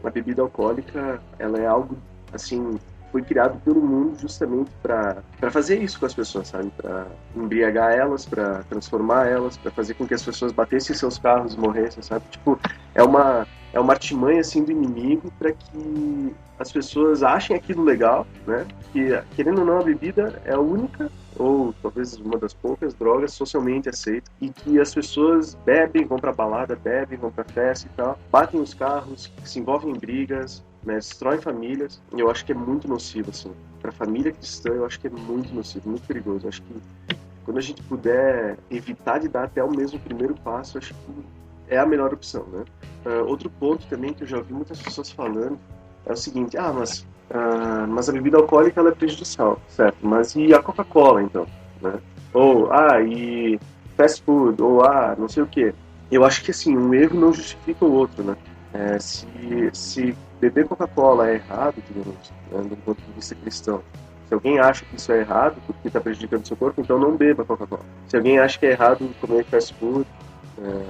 a bebida alcoólica, ela é algo, assim, foi criado pelo mundo justamente para fazer isso com as pessoas, sabe? Para embriagar elas, para transformar elas, para fazer com que as pessoas batessem seus carros e morressem, sabe? Tipo, é uma artimanha, assim, do inimigo para que as pessoas achem aquilo legal, né? Que, querendo ou não, a bebida é a única, ou talvez uma das poucas drogas socialmente aceitas, e que as pessoas bebem, vão pra balada, bebem, vão pra festa e tal, batem os carros, se envolvem em brigas, né, destroem famílias. Eu acho que é muito nocivo, assim. Pra família cristã, eu acho que é muito nocivo, muito perigoso. Eu acho que quando a gente puder evitar de dar até o mesmo primeiro passo, eu acho que é a melhor opção, né? Outro ponto também que eu já ouvi muitas pessoas falando é o seguinte, mas a bebida alcoólica ela é prejudicial, certo? Mas e a Coca-Cola, então? Né? Ou, e fast food, ou, não sei o quê. Eu acho que, assim, um erro não justifica o outro, né? Se beber Coca-Cola é errado, digamos, né, do ponto de vista cristão, se alguém acha que isso é errado porque está prejudicando o seu corpo, então não beba Coca-Cola. Se alguém acha que é errado comer fast food,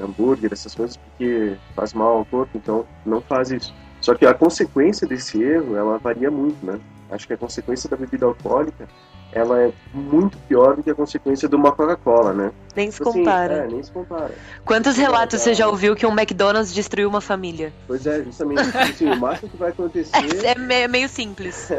hambúrguer, essas coisas porque faz mal ao corpo, então não faz isso. Só que a consequência desse erro, ela varia muito, né? Acho que a consequência da bebida alcoólica, ela é muito pior do que a consequência de uma Coca-Cola, né? Nem se compara. Nem se compara. Quantos relatos você já ouviu que um McDonald's destruiu uma família? Pois é, justamente. Assim, o máximo que vai acontecer... É meio simples.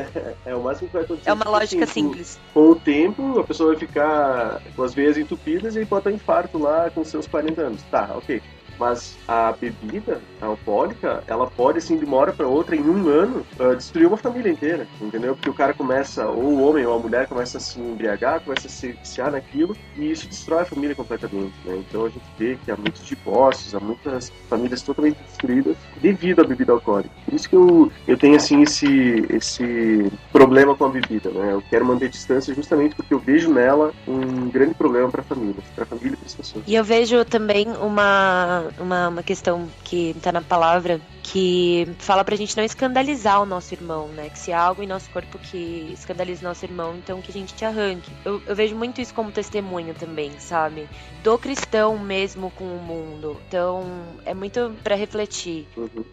É o máximo que vai acontecer. É uma lógica simples. Com o tempo, a pessoa vai ficar com as veias entupidas e pode ter um infarto lá com seus 40 anos. Tá, ok. Mas a bebida alcoólica, ela pode, assim, de uma hora para outra, em um ano, destruir uma família inteira, entendeu? Porque o cara começa, ou o homem ou a mulher começa a se embriagar, começa a se viciar naquilo, e isso destrói a família completamente, né? Então a gente vê que há muitos divórcios, há muitas famílias totalmente destruídas devido à bebida alcoólica. Por isso que eu tenho, assim, esse problema com a bebida, né? Eu quero manter distância justamente porque eu vejo nela um grande problema para a família e para as pessoas. E eu vejo também uma questão que tá na palavra que fala pra gente não escandalizar o nosso irmão, né? Que se há algo em nosso corpo que escandaliza o nosso irmão, então que a gente arranque. Eu vejo muito isso como testemunho também, sabe? Do cristão mesmo com o mundo. Então, é muito pra refletir.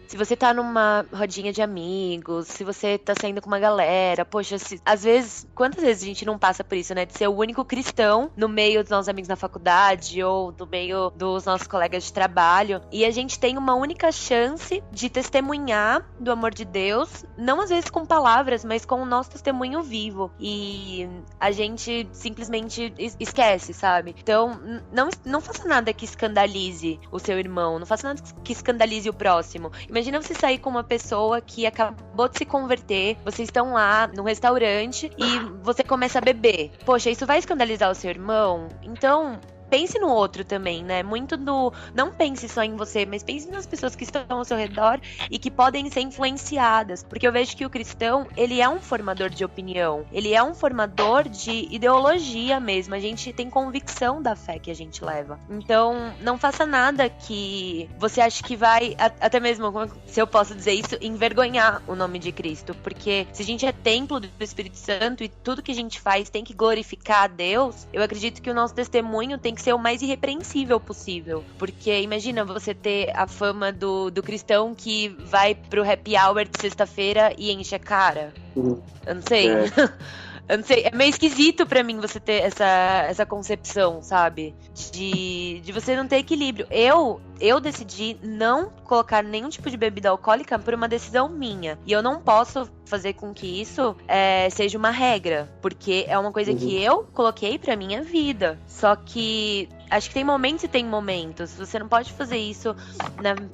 Se você tá numa rodinha de amigos, se você tá saindo com uma galera, poxa, às vezes, quantas vezes a gente não passa por isso, né? De ser o único cristão no meio dos nossos amigos na faculdade ou no meio dos nossos colegas de trabalho, e a gente tem uma única chance de testemunhar do amor de Deus, não às vezes com palavras, mas com o nosso testemunho vivo, e a gente simplesmente esquece, sabe? Então, não faça nada que escandalize o seu irmão, não faça nada que escandalize o próximo. Imagina você sair com uma pessoa que acabou de se converter, vocês estão lá no restaurante e você começa a beber. Poxa, isso vai escandalizar o seu irmão? Então, pense no outro também, né? Não pense só em você, mas pense nas pessoas que estão ao seu redor e que podem ser influenciadas. Porque eu vejo que o cristão, ele é um formador de opinião. Ele é um formador de ideologia mesmo. A gente tem convicção da fé que a gente leva. Então, não faça nada que você ache que vai, até mesmo, se eu posso dizer isso, envergonhar o nome de Cristo. Porque se a gente é templo do Espírito Santo e tudo que a gente faz tem que glorificar a Deus, eu acredito que o nosso testemunho tem que ser o mais irrepreensível possível. Porque imagina você ter a fama do cristão que vai pro happy hour de sexta-feira e enche a cara. Eu não sei. Eu não sei, é meio esquisito pra mim você ter essa concepção, sabe? De você não ter equilíbrio. Eu decidi não colocar nenhum tipo de bebida alcoólica por uma decisão minha. E eu não posso fazer com que isso seja uma regra. Porque é uma coisa que eu coloquei pra minha vida. Só que acho que tem momentos e tem momentos. Você não pode fazer isso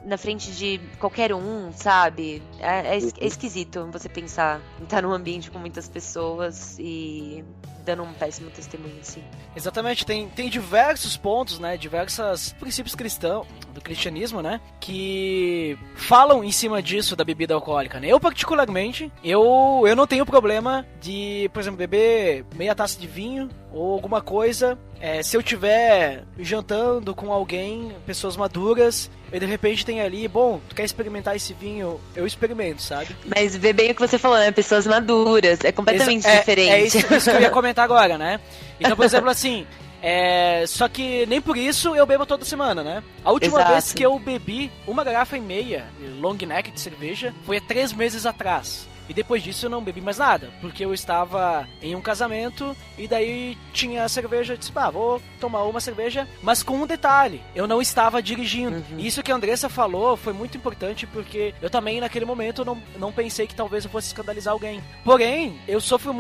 na frente de qualquer um, sabe? É esquisito você pensar em estar num ambiente com muitas pessoas e dando um péssimo testemunho, assim. Exatamente, tem diversos pontos, né, diversos princípios cristãos, do cristianismo, né, que falam em cima disso da bebida alcoólica, né. Eu, particularmente, eu não tenho problema de, por exemplo, beber meia taça de vinho ou alguma coisa, se eu tiver jantando com alguém, pessoas maduras, e de repente tem ali, bom, tu quer experimentar esse vinho? Eu experimento, sabe? Mas ver bem o que você falou, né? Pessoas maduras, é completamente diferente. É isso que eu ia comentar agora, né? Então, por exemplo, assim, só que nem por isso eu bebo toda semana, né? A última vez que eu bebi uma garrafa e meia de long neck de cerveja foi há 3 meses atrás. E depois disso eu não bebi mais nada, porque eu estava em um casamento e daí tinha cerveja, eu disse, vou tomar uma cerveja, mas com um detalhe, eu não estava dirigindo. Isso que a Andressa falou foi muito importante, porque eu também naquele momento não pensei que talvez eu fosse escandalizar alguém. Porém, eu sofro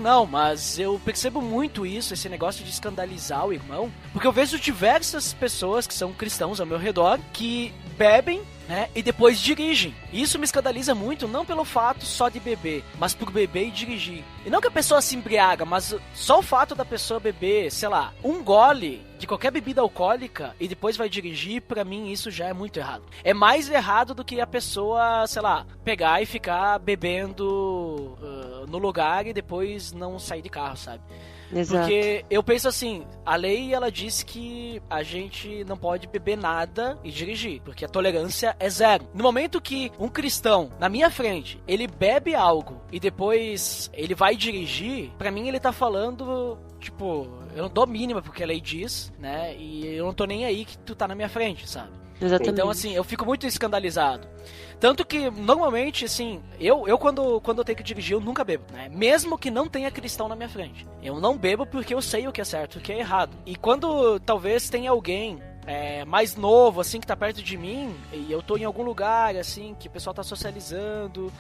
não, mas eu percebo muito isso, esse negócio de escandalizar o irmão, porque eu vejo diversas pessoas que são cristãos ao meu redor, que bebem, né, e depois dirigem. Isso me escandaliza muito, não pelo fato só de beber, mas por beber e dirigir. E não que a pessoa se embriaga, mas só o fato da pessoa beber, sei lá, um gole de qualquer bebida alcoólica e depois vai dirigir, pra mim isso já é muito errado. É mais errado do que a pessoa, sei lá, pegar e ficar bebendo no lugar e depois não sair de carro, sabe? Exato. Porque eu penso assim, a lei ela diz que a gente não pode beber nada e dirigir, porque a tolerância é 0. No momento que um cristão, na minha frente, ele bebe algo e depois ele vai dirigir, pra mim ele tá falando, tipo, eu não dou mínima porque a lei diz, né, e eu não tô nem aí que tu tá na minha frente, sabe? Exatamente. Então, assim, eu fico muito escandalizado. Tanto que, normalmente, assim, eu quando eu tenho que dirigir, eu nunca bebo, né? Mesmo que não tenha cristão na minha frente. Eu não bebo porque eu sei o que é certo e o que é errado. E quando talvez tenha alguém mais novo, assim, que tá perto de mim, e eu tô em algum lugar, assim, que o pessoal tá socializando,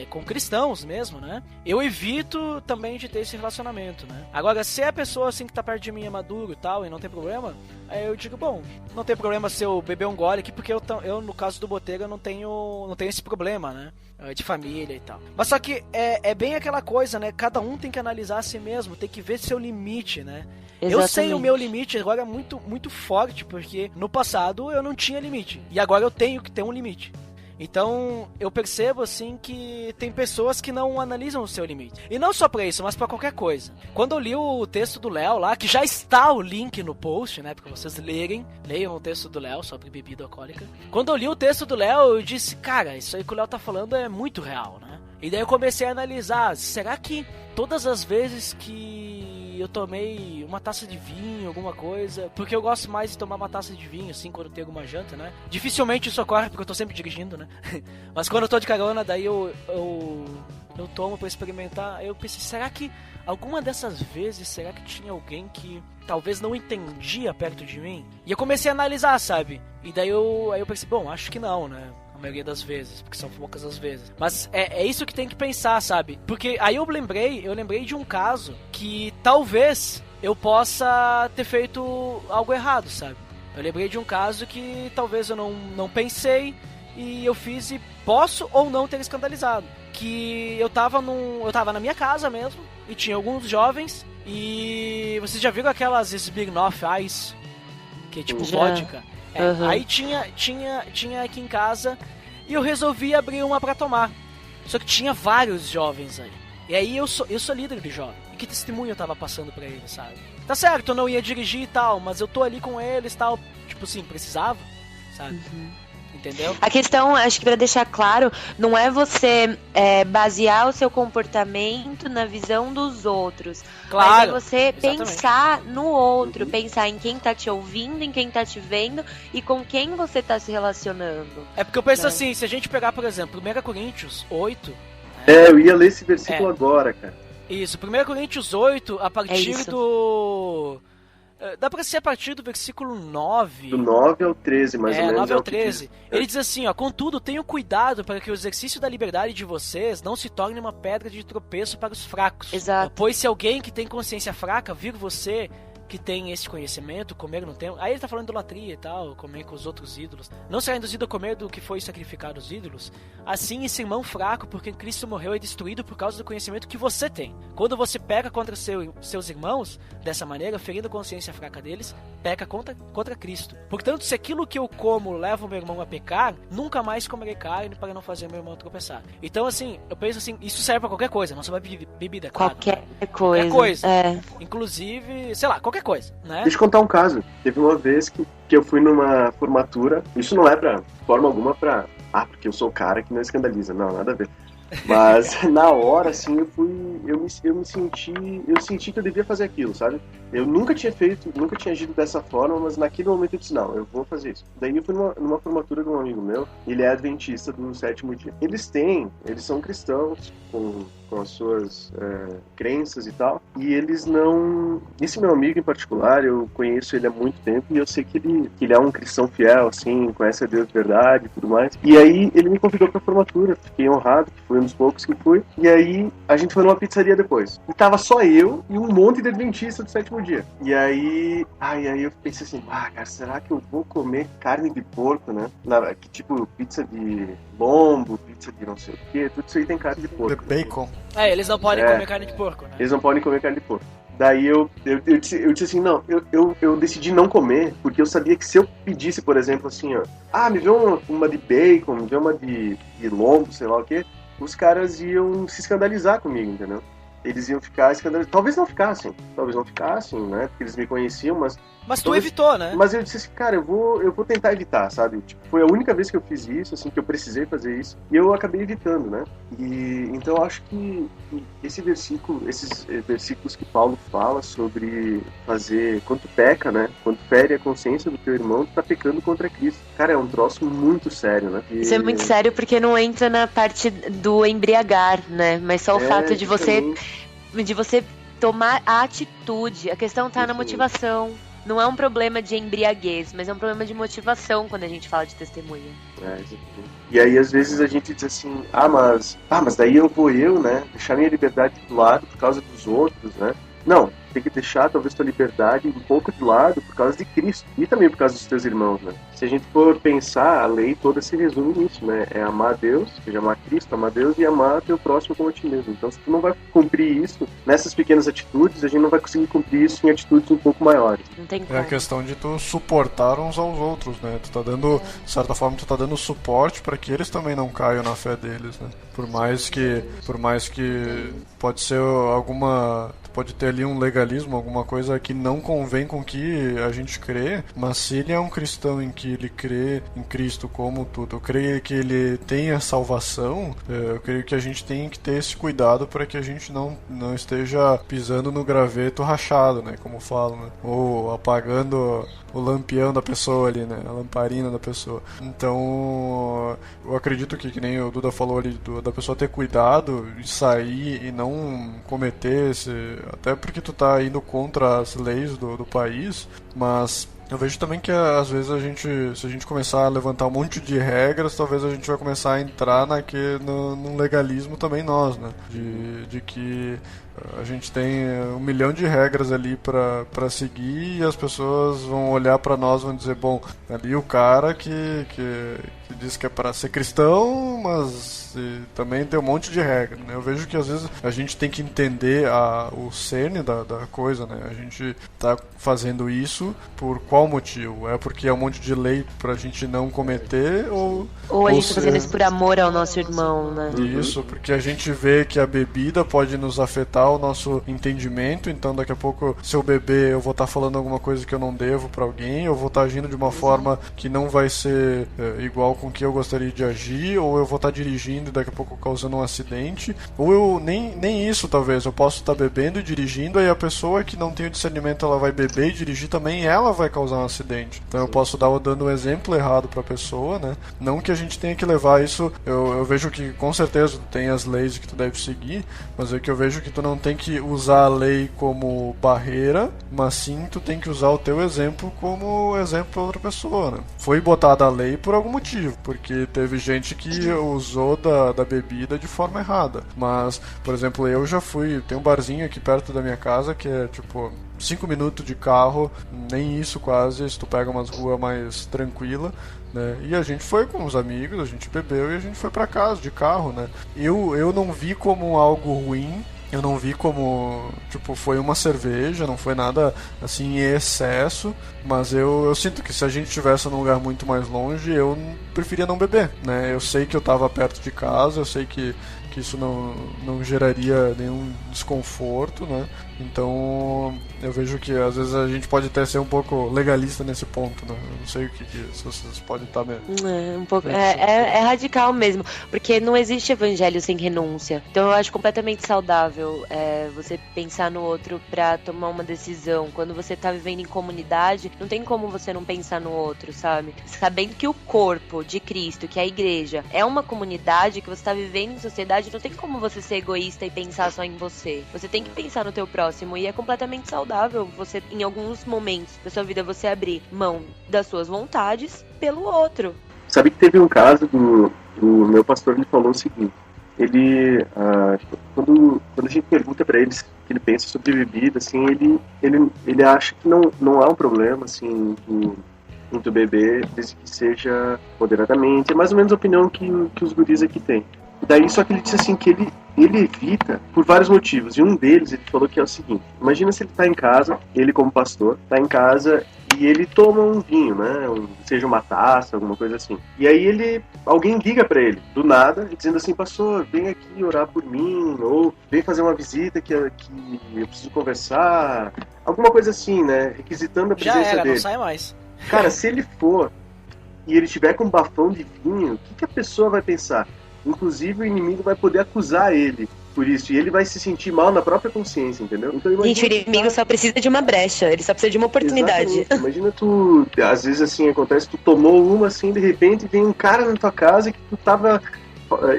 com cristãos mesmo, né? Eu evito também de ter esse relacionamento, né? Agora, se a pessoa, assim, que tá perto de mim é maduro e tal, e não tem problema, aí eu digo, bom, não tem problema se eu beber um gole aqui, porque eu no caso do Botega, não tenho esse problema, né? De família e tal. Mas só que é bem aquela coisa, né? Cada um tem que analisar a si mesmo, tem que ver seu limite, né? Exatamente. Eu sei o meu limite agora muito, muito forte, porque no passado eu não tinha limite. E agora eu tenho que ter um limite. Então, eu percebo, assim, que tem pessoas que não analisam o seu limite. E não só pra isso, mas pra qualquer coisa. Quando eu li o texto do Léo lá, que já está o link no post, né, pra vocês leiam o texto do Léo sobre bebida alcoólica. Quando eu li o texto do Léo, eu disse, cara, isso aí que o Léo tá falando é muito real, né? E daí eu comecei a analisar, será que todas as vezes que eu tomei uma taça de vinho, alguma coisa, porque eu gosto mais de tomar uma taça de vinho, assim, quando tem alguma janta, né? Dificilmente isso ocorre, porque eu tô sempre dirigindo, né? Mas quando eu tô de carona, daí eu tomo pra experimentar. Aí eu pensei, será que alguma dessas vezes, será que tinha alguém que talvez não entendia perto de mim? E eu comecei a analisar, sabe? E daí eu pensei, bom, acho que não, né? A maioria das vezes, porque são poucas as vezes. Mas é isso que tem que pensar, sabe? Porque aí eu lembrei de um caso que talvez eu possa ter feito algo errado, sabe? Eu lembrei de um caso que talvez eu não pensei e eu fiz e posso ou não ter escandalizado. Que eu tava na minha casa mesmo e tinha alguns jovens e vocês já viram aquelas Smirnoff Ice, que é tipo vodka? Uhum. Aí tinha aqui em casa e eu resolvi abrir uma pra tomar. Só que tinha vários jovens aí. E aí eu sou líder de jovem. E que testemunho eu tava passando pra eles, sabe? Tá certo, eu não ia dirigir e tal, mas eu tô ali com eles e tal. Tipo assim, precisava, sabe? Entendeu? A questão, acho que pra deixar claro, não é você basear o seu comportamento na visão dos outros. Claro, mas é você exatamente. pensar no outro, pensar em quem tá te ouvindo, em quem tá te vendo e com quem você tá se relacionando. É porque eu penso assim, se a gente pegar, por exemplo, 1 Coríntios 8... eu ia ler esse versículo agora, cara. Isso, 1 Coríntios 8, a partir do... Dá pra ser a partir do versículo 9. Do 9 ao 13, mais ou menos. 9 ao 13. Ele diz assim, ó: contudo, tenham cuidado para que o exercício da liberdade de vocês não se torne uma pedra de tropeço para os fracos. Exato. Pois se alguém que tem consciência fraca vir você que tem esse conhecimento, comer não tem... Aí ele tá falando de idolatria e tal, comer com os outros ídolos. Não será induzido a comer do que foi sacrificado aos ídolos? Assim, esse irmão fraco, porque Cristo morreu, é destruído por causa do conhecimento que você tem. Quando você peca contra seus irmãos, dessa maneira, ferindo a consciência fraca deles, peca contra Cristo. Portanto, se aquilo que eu como leva o meu irmão a pecar, nunca mais comerei carne para não fazer meu irmão tropeçar. Então, assim, eu penso assim, isso serve pra qualquer coisa, não só pra bebida, claro. Qualquer Qualquer coisa. É. Inclusive, sei lá, qualquer coisa, né? Deixa eu contar um caso. Teve uma vez que eu fui numa formatura. Isso não é pra forma alguma pra... porque eu sou o cara que não escandaliza. Não, nada a ver. Mas na hora, assim, eu senti que eu devia fazer aquilo, sabe? Eu nunca tinha agido dessa forma, mas naquele momento eu disse, não, eu vou fazer isso. Daí eu fui numa formatura de um amigo meu, ele é adventista do 7º dia. Eles são cristãos, com as suas crenças e tal, e eles não... Esse meu amigo em particular, eu conheço ele há muito tempo, e eu sei que ele é um cristão fiel, assim, conhece a Deus de verdade e tudo mais. E aí ele me convidou pra formatura, fiquei honrado, que foi um dos poucos que fui, e aí a gente foi numa pizzaria depois. E tava só eu e um monte de adventista do 7º dia. E aí eu pensei assim, cara, será que eu vou comer carne de porco, né? Tipo, pizza de lombo, pizza de não sei o que, tudo isso aí tem carne de porco. De bacon. Eles não podem comer carne de porco, né? Eles não podem comer carne de porco. Daí eu disse assim, não, eu decidi não comer, porque eu sabia que se eu pedisse, por exemplo, assim, ó, me vê uma de bacon, me vê uma de lombo, sei lá o que, os caras iam se escandalizar comigo, entendeu? eles iam ficar escandalizados. Talvez não ficassem, né? Porque eles me conheciam, Mas tu evitou, né? Mas eu disse assim, cara, eu vou tentar evitar, sabe? Tipo, foi a única vez que eu fiz isso, assim, que eu precisei fazer isso, e eu acabei evitando, né? E então eu acho que esses versículos que Paulo fala sobre fazer, quando tu peca, né? Quando fere a consciência do teu irmão, tu tá pecando contra Cristo. Cara, é um troço muito sério, né? Isso é muito sério porque não entra na parte do embriagar, né? Mas só o fato de você tomar a atitude. A questão tá na motivação. Não é um problema de embriaguez, mas é um problema de motivação quando a gente fala de testemunha. E aí, às vezes, a gente diz assim, mas daí né? Deixar minha liberdade do lado por causa dos outros, né? Não, tem que deixar talvez tua liberdade um pouco de lado por causa de Cristo e também por causa dos teus irmãos, né? Se a gente for pensar, a lei toda se resume nisso, né? É amar a Deus, ou seja, amar Cristo, amar Deus e amar teu próximo como a ti mesmo. Então, se tu não vai cumprir isso nessas pequenas atitudes, a gente não vai conseguir cumprir isso em atitudes um pouco maiores. Não tem como. É a questão de tu suportar uns aos outros, né? Tu tá dando, de certa forma, tu tá dando suporte para que eles também não caiam na fé deles, né? Por mais que pode ser pode ter ali um legalismo, alguma coisa que não convém com que a gente crê, mas se ele é um cristão em que ele crê em Cristo como tudo, eu creio que ele tenha salvação, eu creio que a gente tem que ter esse cuidado para que a gente não esteja pisando no graveto rachado, né, como falam, né, ou apagando o lampião da pessoa ali, né, a lamparina da pessoa. Então, eu acredito que nem o Duda falou ali, da pessoa ter cuidado e sair e não cometer até porque tu tá indo contra as leis do país, mas eu vejo também que às vezes se a gente começar a levantar um monte de regras, talvez a gente vai começar a entrar num legalismo também nós, né? De que a gente tem 1 milhão de regras ali pra seguir e as pessoas vão olhar pra nós e vão dizer, bom, ali o cara que diz que é para ser cristão, mas também tem um monte de regras, né? Eu vejo que às vezes a gente tem que entender o cerne da coisa, né? A gente tá fazendo isso por qual motivo? É porque é um monte de lei pra gente não cometer ou a gente tá fazendo isso por amor ao nosso irmão, né? Isso, porque a gente vê que a bebida pode nos afetar o nosso entendimento, então daqui a pouco, se eu beber, eu vou estar falando alguma coisa que eu não devo pra alguém, eu vou estar agindo de uma forma que não vai ser igual com que eu gostaria de agir, ou eu vou estar dirigindo e daqui a pouco causando um acidente, ou eu nem isso talvez, eu posso estar bebendo e dirigindo, aí a pessoa que não tem o discernimento, ela vai beber e dirigir também, ela vai causar um acidente. Então eu posso dando um exemplo errado pra pessoa, né? Não que a gente tenha que levar isso, eu vejo que com certeza tu tem as leis que tu deve seguir, mas é que eu vejo que tu não tem que usar a lei como barreira, mas sim tu tem que usar o teu exemplo como exemplo pra outra pessoa, né? Foi botada a lei por algum motivo, porque teve gente que usou da bebida de forma errada. Mas, por exemplo, eu já tem um barzinho aqui perto da minha casa que é tipo 5 minutos de carro, nem isso quase, se tu pega umas ruas mais tranquila, né? E a gente foi com os amigos, a gente bebeu e a gente foi pra casa de carro, né? Eu não vi como algo ruim. Eu não vi como, tipo, foi uma cerveja, não foi nada, assim, em excesso, mas eu sinto que se a gente estivesse num lugar muito mais longe, eu preferia não beber, né? Eu sei que eu tava perto de casa, eu sei que isso não geraria nenhum desconforto, né? Então, eu vejo que às vezes a gente pode até ser um pouco legalista nesse ponto, né? Eu não sei o que se vocês podem estar mesmo. Um pouco, é radical mesmo, porque não existe evangelho sem renúncia. Então eu acho completamente saudável você pensar no outro pra tomar uma decisão. Quando você tá vivendo em comunidade, não tem como você não pensar no outro, sabe? Sabendo que o corpo de Cristo, que é a igreja, é uma comunidade que você tá vivendo em sociedade, não tem como você ser egoísta e pensar só em você. Você tem que pensar no teu próximo, e é completamente saudável você, em alguns momentos da sua vida, você abrir mão das suas vontades pelo outro. Sabe que teve um caso do meu pastor, ele falou o seguinte, ele, quando a gente pergunta pra ele o que ele pensa sobre bebida, assim, ele acha que não há um problema, assim, em tu beber, desde que seja moderadamente. É mais ou menos a opinião que os guris aqui têm. Daí, só que ele disse assim, que ele evita por vários motivos. E um deles, ele falou que é o seguinte: imagina se ele está em casa, ele como pastor, está em casa e ele toma um vinho, né? Seja uma taça, alguma coisa assim. E aí alguém liga para ele, do nada, dizendo assim: pastor, vem aqui orar por mim, ou vem fazer uma visita que eu preciso conversar. Alguma coisa assim, né? Requisitando a presença dele. Não sai mais. Cara, se ele for e ele tiver com um bafão de vinho, o que a pessoa vai pensar? Inclusive o inimigo vai poder acusar ele por isso, e ele vai se sentir mal na própria consciência, entendeu? Então, gente, o inimigo só precisa de uma brecha, ele só precisa de uma oportunidade. Exatamente. Imagina tu, às vezes assim, acontece, tu tomou uma assim, de repente vem um cara na tua casa que tu tava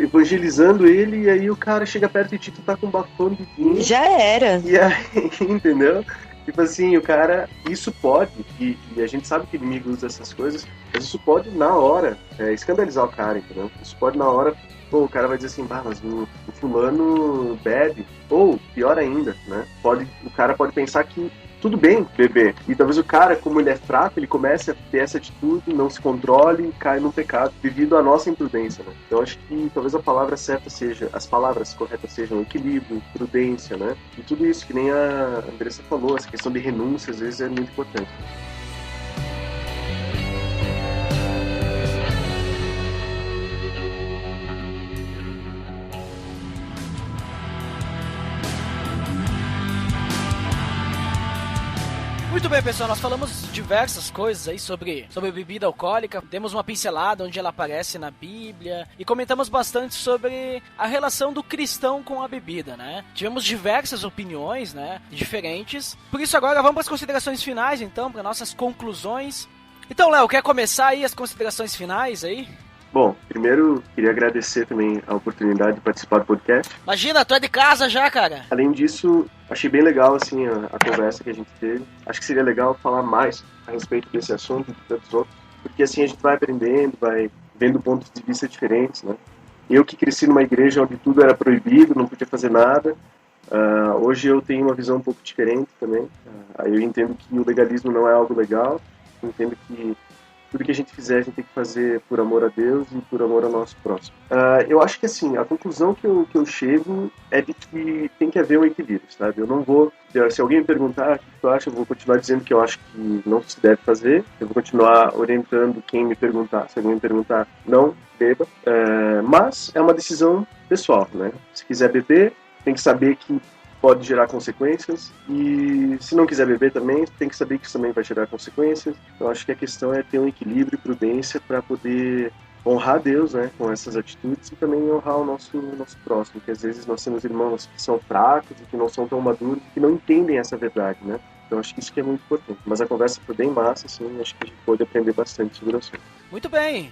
evangelizando ele, e aí o cara chega perto de ti, tu tá com um bafão de vinho. Já era. E aí, entendeu? Tipo assim, o cara, isso pode, e a gente sabe que o inimigo usa essas coisas, mas isso pode na hora escandalizar o cara, entendeu? Isso pode na hora, o cara vai dizer assim: mas o fulano bebe, ou pior ainda, né? O cara pode pensar que tudo bem beber, e talvez o cara, como ele é fraco, ele comece a ter essa atitude, não se controle e cai num pecado devido à nossa imprudência, né? Então acho que talvez a palavra certa seja, as palavras corretas sejam equilíbrio, prudência, né? E tudo isso que nem a Andressa falou, essa questão de renúncia às vezes é muito importante. Muito bem, pessoal, nós falamos diversas coisas aí sobre bebida alcoólica, demos uma pincelada onde ela aparece na Bíblia e comentamos bastante sobre a relação do cristão com a bebida, né? Tivemos diversas opiniões, né, diferentes. Por isso agora vamos para as considerações finais, então, para nossas conclusões. Então, Léo, quer começar aí as considerações finais aí? Bom, primeiro queria agradecer também a oportunidade de participar do podcast. Imagina, tu é de casa já, cara. Além disso, achei bem legal assim a conversa que a gente teve. Acho que seria legal falar mais a respeito desse assunto e de tantos outros, porque assim a gente vai aprendendo, vai vendo pontos de vista diferentes, né? Eu que cresci numa igreja onde tudo era proibido, não podia fazer nada, hoje eu tenho uma visão um pouco diferente também. Eu entendo que o legalismo não é algo legal, eu entendo que tudo que a gente fizer, a gente tem que fazer por amor a Deus e por amor ao nosso próximo. Eu acho que, assim, a conclusão que eu chego é de que tem que haver um equilíbrio, sabe? Eu não vou... Se alguém me perguntar o que tu acha, eu vou continuar dizendo que eu acho que não se deve fazer. Eu vou continuar orientando quem me perguntar. Se alguém me perguntar, não beba. Mas é uma decisão pessoal, né? Se quiser beber, tem que saber que pode gerar consequências, e se não quiser beber também, tem que saber que isso também vai gerar consequências. Então acho que a questão é ter um equilíbrio e prudência para poder honrar Deus, né, com essas atitudes, e também honrar o nosso próximo, que às vezes nós temos irmãos que são fracos e que não são tão maduros, que não entendem essa verdade, né? Então acho que isso que é muito importante. Mas a conversa foi bem massa, assim, acho que a gente pode aprender bastante sobre o assunto. Muito bem.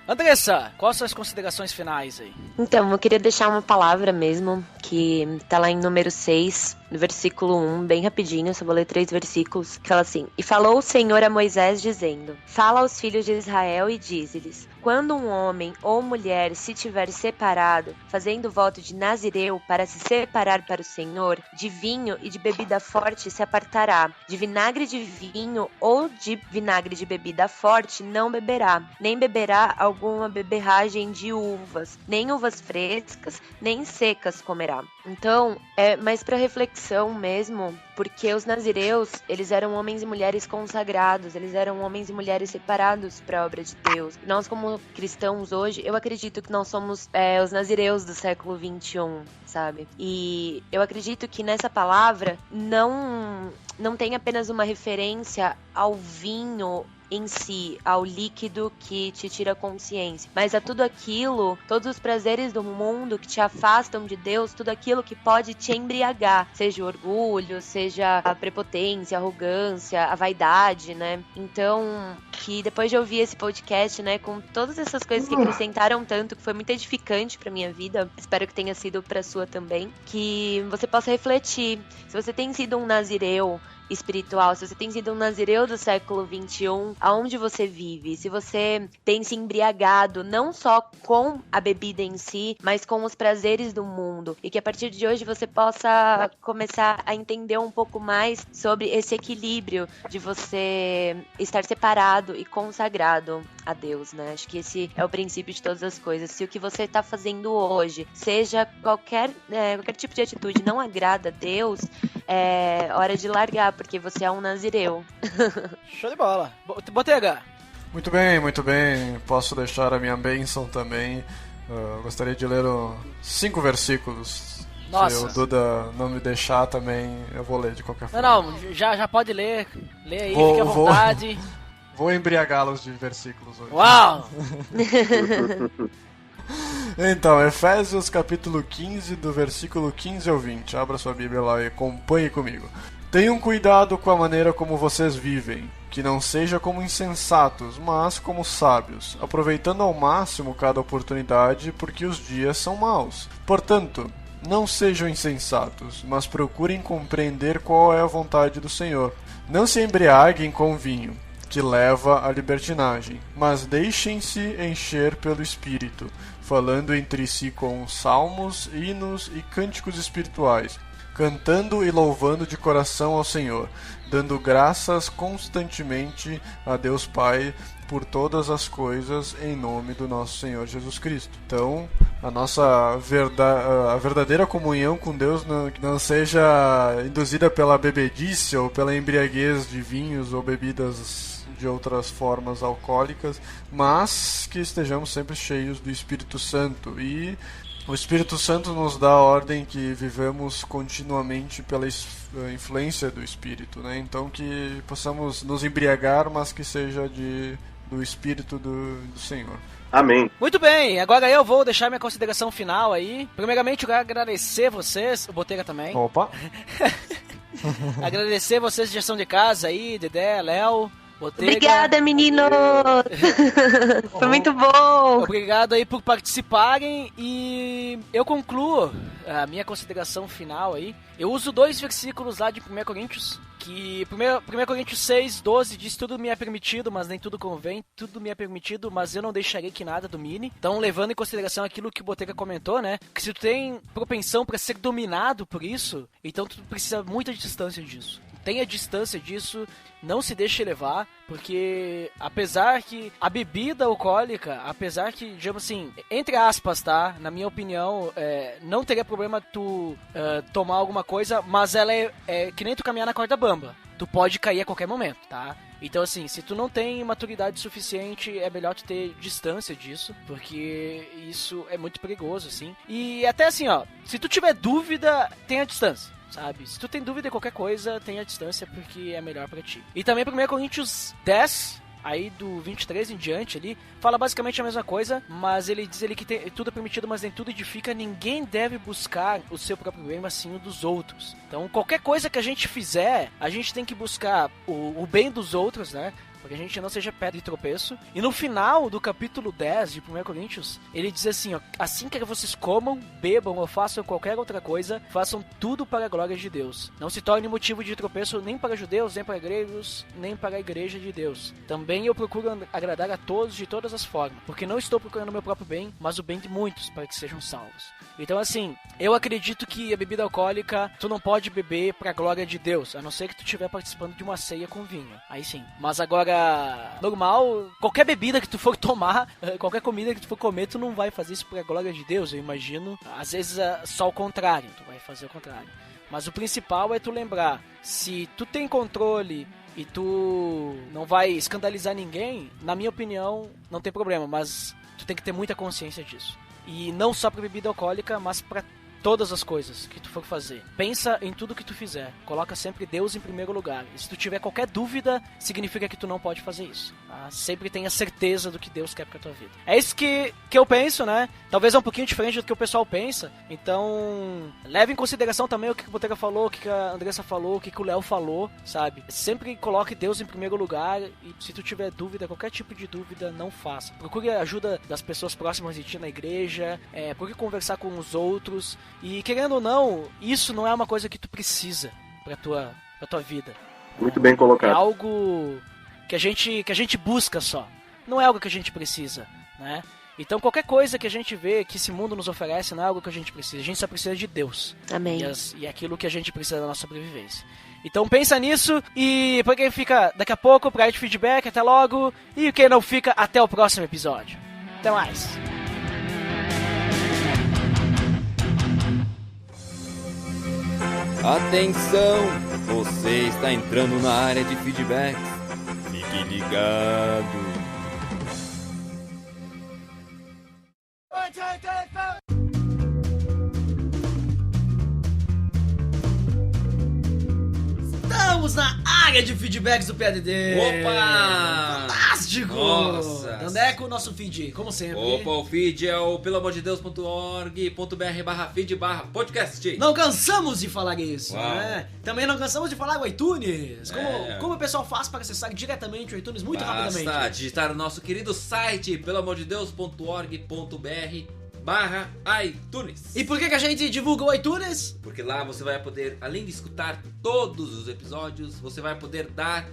Andressa, quais são as considerações finais aí? Então, eu queria deixar uma palavra mesmo, que tá lá em número 6, no versículo 1, bem rapidinho, só vou ler 3 versículos, que fala assim: E falou o Senhor a Moisés, dizendo: Fala aos filhos de Israel e dize-lhes: Quando um homem ou mulher se tiver separado, fazendo voto de Nazireu para se separar para o Senhor, de vinho e de bebida forte se apartará, de vinagre de vinho ou de vinagre de bebida forte não beberá, nem beberá alguma beberragem de uvas, nem uvas frescas, nem secas comerá. Então, é mais para reflexão mesmo, porque os nazireus, eles eram homens e mulheres consagrados, eles eram homens e mulheres separados para a obra de Deus. Nós, como cristãos hoje, eu acredito que nós somos os nazireus do século 21, sabe? E eu acredito que nessa palavra não tem apenas uma referência ao vinho em si, ao líquido que te tira a consciência, mas a tudo aquilo, todos os prazeres do mundo que te afastam de Deus, tudo aquilo que pode te embriagar, seja o orgulho, seja a prepotência, a arrogância, a vaidade, né? Então, que depois de ouvir esse podcast, né, com todas essas coisas que acrescentaram tanto, que foi muito edificante pra minha vida, espero que tenha sido pra sua também, que você possa refletir, se você tem sido um nazireu espiritual, se você tem sido um nazireu do século 21, aonde você vive, se você tem se embriagado não só com a bebida em si, mas com os prazeres do mundo, e que a partir de hoje você possa começar a entender um pouco mais sobre esse equilíbrio de você estar separado e consagrado a Deus, né? Acho que esse é o princípio de todas as coisas. Se o que você tá fazendo hoje, seja qualquer tipo de atitude, não agrada a Deus, é hora de largar, porque você é um nazireu. Show de bola. Botega. Muito bem. Posso deixar a minha bênção também. Gostaria de ler 5 versículos. Nossa. Se o Duda não me deixar também, eu vou ler de qualquer forma. Não, já pode ler. Lê aí, fique à vontade. Vou embriagá-los de versículos hoje. Uau! Então, Efésios capítulo 15, do versículo 15 ao 20. Abra sua Bíblia lá e acompanhe comigo. Tenham cuidado com a maneira como vocês vivem, que não seja como insensatos, mas como sábios, aproveitando ao máximo cada oportunidade, porque os dias são maus. Portanto, não sejam insensatos, mas procurem compreender qual é a vontade do Senhor. Não se embriaguem com vinho, que leva à libertinagem, mas deixem-se encher pelo Espírito, falando entre si com salmos, hinos e cânticos espirituais, cantando e louvando de coração ao Senhor, dando graças constantemente a Deus Pai por todas as coisas em nome do nosso Senhor Jesus Cristo. Então, a verdadeira comunhão com Deus não seja induzida pela bebedice ou pela embriaguez de vinhos ou bebidas de outras formas alcoólicas, mas que estejamos sempre cheios do Espírito Santo. E o Espírito Santo nos dá a ordem que vivemos continuamente pela influência do Espírito, né? Então que possamos nos embriagar, mas que seja do Espírito do Senhor. Amém. Muito bem, agora eu vou deixar minha consideração final aí. Primeiramente, eu quero agradecer vocês, o Botega também. Opa! Agradecer vocês de gestão de casa aí, Dedé, Léo, Botega. Obrigada, meninos! Foi muito bom! Obrigado aí por participarem e eu concluo a minha consideração final aí. Eu uso 2 versículos lá de 1 Coríntios, que 1 Coríntios 6, 12 diz: tudo me é permitido, mas nem tudo convém, tudo me é permitido, mas eu não deixarei que nada domine. Então, levando em consideração aquilo que o Botega comentou, né, que se tu tem propensão para ser dominado por isso, então tu precisa muita distância disso. Tenha distância disso, não se deixe levar, porque apesar que a bebida alcoólica, apesar que, digamos assim, entre aspas, tá, na minha opinião, não teria problema tu tomar alguma coisa, mas ela é que nem tu caminhar na corda bamba, tu pode cair a qualquer momento, tá? Então, assim, se tu não tem maturidade suficiente, é melhor tu ter distância disso, porque isso é muito perigoso, assim. E até assim, ó, se tu tiver dúvida, tenha distância. Sabe? Se tu tem dúvida em qualquer coisa, tenha distância porque é melhor pra ti. E também 1 Coríntios 10, aí do 23 em diante ali, fala basicamente a mesma coisa, mas ele diz ali que tudo é permitido, mas nem tudo edifica. Ninguém deve buscar o seu próprio bem, mas sim o dos outros. Então, qualquer coisa que a gente fizer, a gente tem que buscar o bem dos outros, né? Para que a gente não seja pedra de tropeço. E no final do capítulo 10 de 1 Coríntios, ele diz assim, ó: assim que vocês comam, bebam ou façam qualquer outra coisa, façam tudo para a glória de Deus. Não se torne motivo de tropeço nem para judeus, nem para gregos, nem para a igreja de Deus. Também eu procuro agradar a todos de todas as formas, porque não estou procurando o meu próprio bem, mas o bem de muitos, para que sejam salvos. Então, assim, eu acredito que a bebida alcoólica, tu não pode beber para a glória de Deus, a não ser que tu estiver participando de uma ceia com vinho. Aí sim. Mas agora, normal, qualquer bebida que tu for tomar, qualquer comida que tu for comer, tu não vai fazer isso pra glória de Deus, eu imagino. Às vezes é só o contrário, tu vai fazer o contrário. Mas o principal é tu lembrar, se tu tem controle e tu não vai escandalizar ninguém, na minha opinião, não tem problema, mas tu tem que ter muita consciência disso. E não só pra bebida alcoólica, mas pra todas as coisas que tu for fazer. Pensa em tudo que tu fizer. Coloca sempre Deus em primeiro lugar. E se tu tiver qualquer dúvida, significa que tu não pode fazer isso. Tá? Sempre tenha certeza do que Deus quer pra tua vida. É isso que eu penso, né? Talvez é um pouquinho diferente do que o pessoal pensa. Então, leve em consideração também o que o Botega falou, o que a Andressa falou, o que o Léo falou, sabe? Sempre coloque Deus em primeiro lugar. E se tu tiver dúvida, qualquer tipo de dúvida, não faça. Procure a ajuda das pessoas próximas de ti na igreja. Procure conversar com os outros. E querendo ou não, isso não é uma coisa que tu precisa pra tua vida. Muito bem colocado. É algo que a gente busca só. Não é algo que a gente precisa, né? Então qualquer coisa que a gente vê que esse mundo nos oferece não é algo que a gente precisa. A gente só precisa de Deus. Amém. E é aquilo que a gente precisa da nossa sobrevivência. Então pensa nisso e pra quem fica daqui a pouco, pra ir de feedback, até logo. E quem não fica, até o próximo episódio. Até mais. Atenção, você está entrando na área de feedbacks. Fique ligado. Estamos na área de feedbacks do PADD. Opa! Fantástico! Nossa! Dandeco, nosso feed, como sempre. Opa, o feed é o pelamordedeus.org.br/feed/podcast. Não cansamos de falar isso, Uau. né? Também não cansamos de falar o iTunes. É. Como o pessoal faz para acessar diretamente o iTunes muito rapidamente? Basta digitar o nosso querido site pelamordedeus.org.br/iTunes. E por que a gente divulga o iTunes? Porque lá você vai poder, além de escutar todos os episódios, você vai poder dar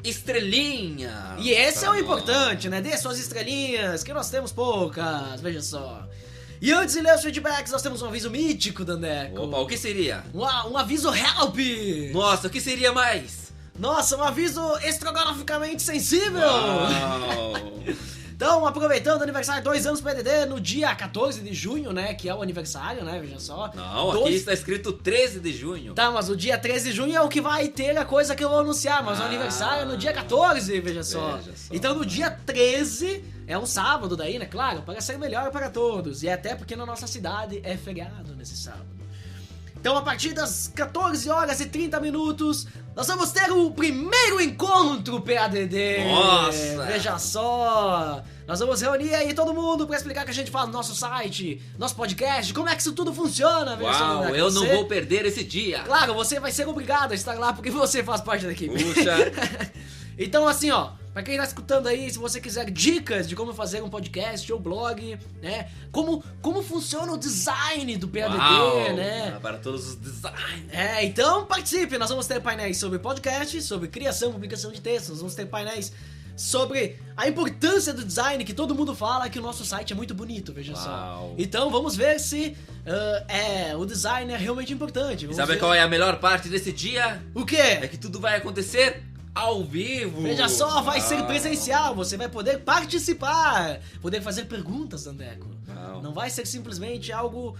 estrelinha. E esse é o pra nós. importante, né? Dê suas estrelinhas, que nós temos poucas, veja só. E antes de ler os feedbacks, nós temos um aviso mítico, Dandeco. Opa, o que seria? Um aviso help! Nossa, o que seria mais? Nossa, um aviso estrogonoficamente sensível! Uau. Então, aproveitando o aniversário 2 anos PDD no dia 14 de junho, né? Que é o aniversário, né? Veja só. Não, aqui está escrito 13 de junho. Tá, mas o dia 13 de junho é o que vai ter a coisa que eu vou anunciar, mas o Ah. aniversário é no dia 14, veja só. Veja só. Então no dia 13 é um sábado daí, né? Claro, para ser melhor para todos. E até porque na nossa cidade é feriado nesse sábado. Então a partir das 14 horas e 30 minutos, nós vamos ter o primeiro encontro PADD. Nossa! Veja só! Nós vamos reunir aí todo mundo pra explicar o que a gente fala no nosso site, nosso podcast, como é que isso tudo funciona. Veja só, Uau, né? eu não Você- vou perder esse dia. Claro, você vai ser obrigado a estar lá porque você faz parte da equipe. Puxa. Então, assim, ó, pra quem tá escutando aí, se você quiser dicas de como fazer um podcast ou blog, né? Como funciona o design do PADD, Uau, né? para todos os designs. Então participe! Nós vamos ter painéis sobre podcast, sobre criação e publicação de textos, nós vamos ter painéis sobre a importância do design, que todo mundo fala que o nosso site é muito bonito, veja só. Uau. Então vamos ver se o design é realmente importante. E Vamos sabe ver... qual é a melhor parte desse dia? O É quê? que tudo vai acontecer ao vivo. Veja só, vai ser Uau. presencial, você vai poder participar, poder fazer perguntas, Dandeco. Uau. Não vai ser simplesmente algo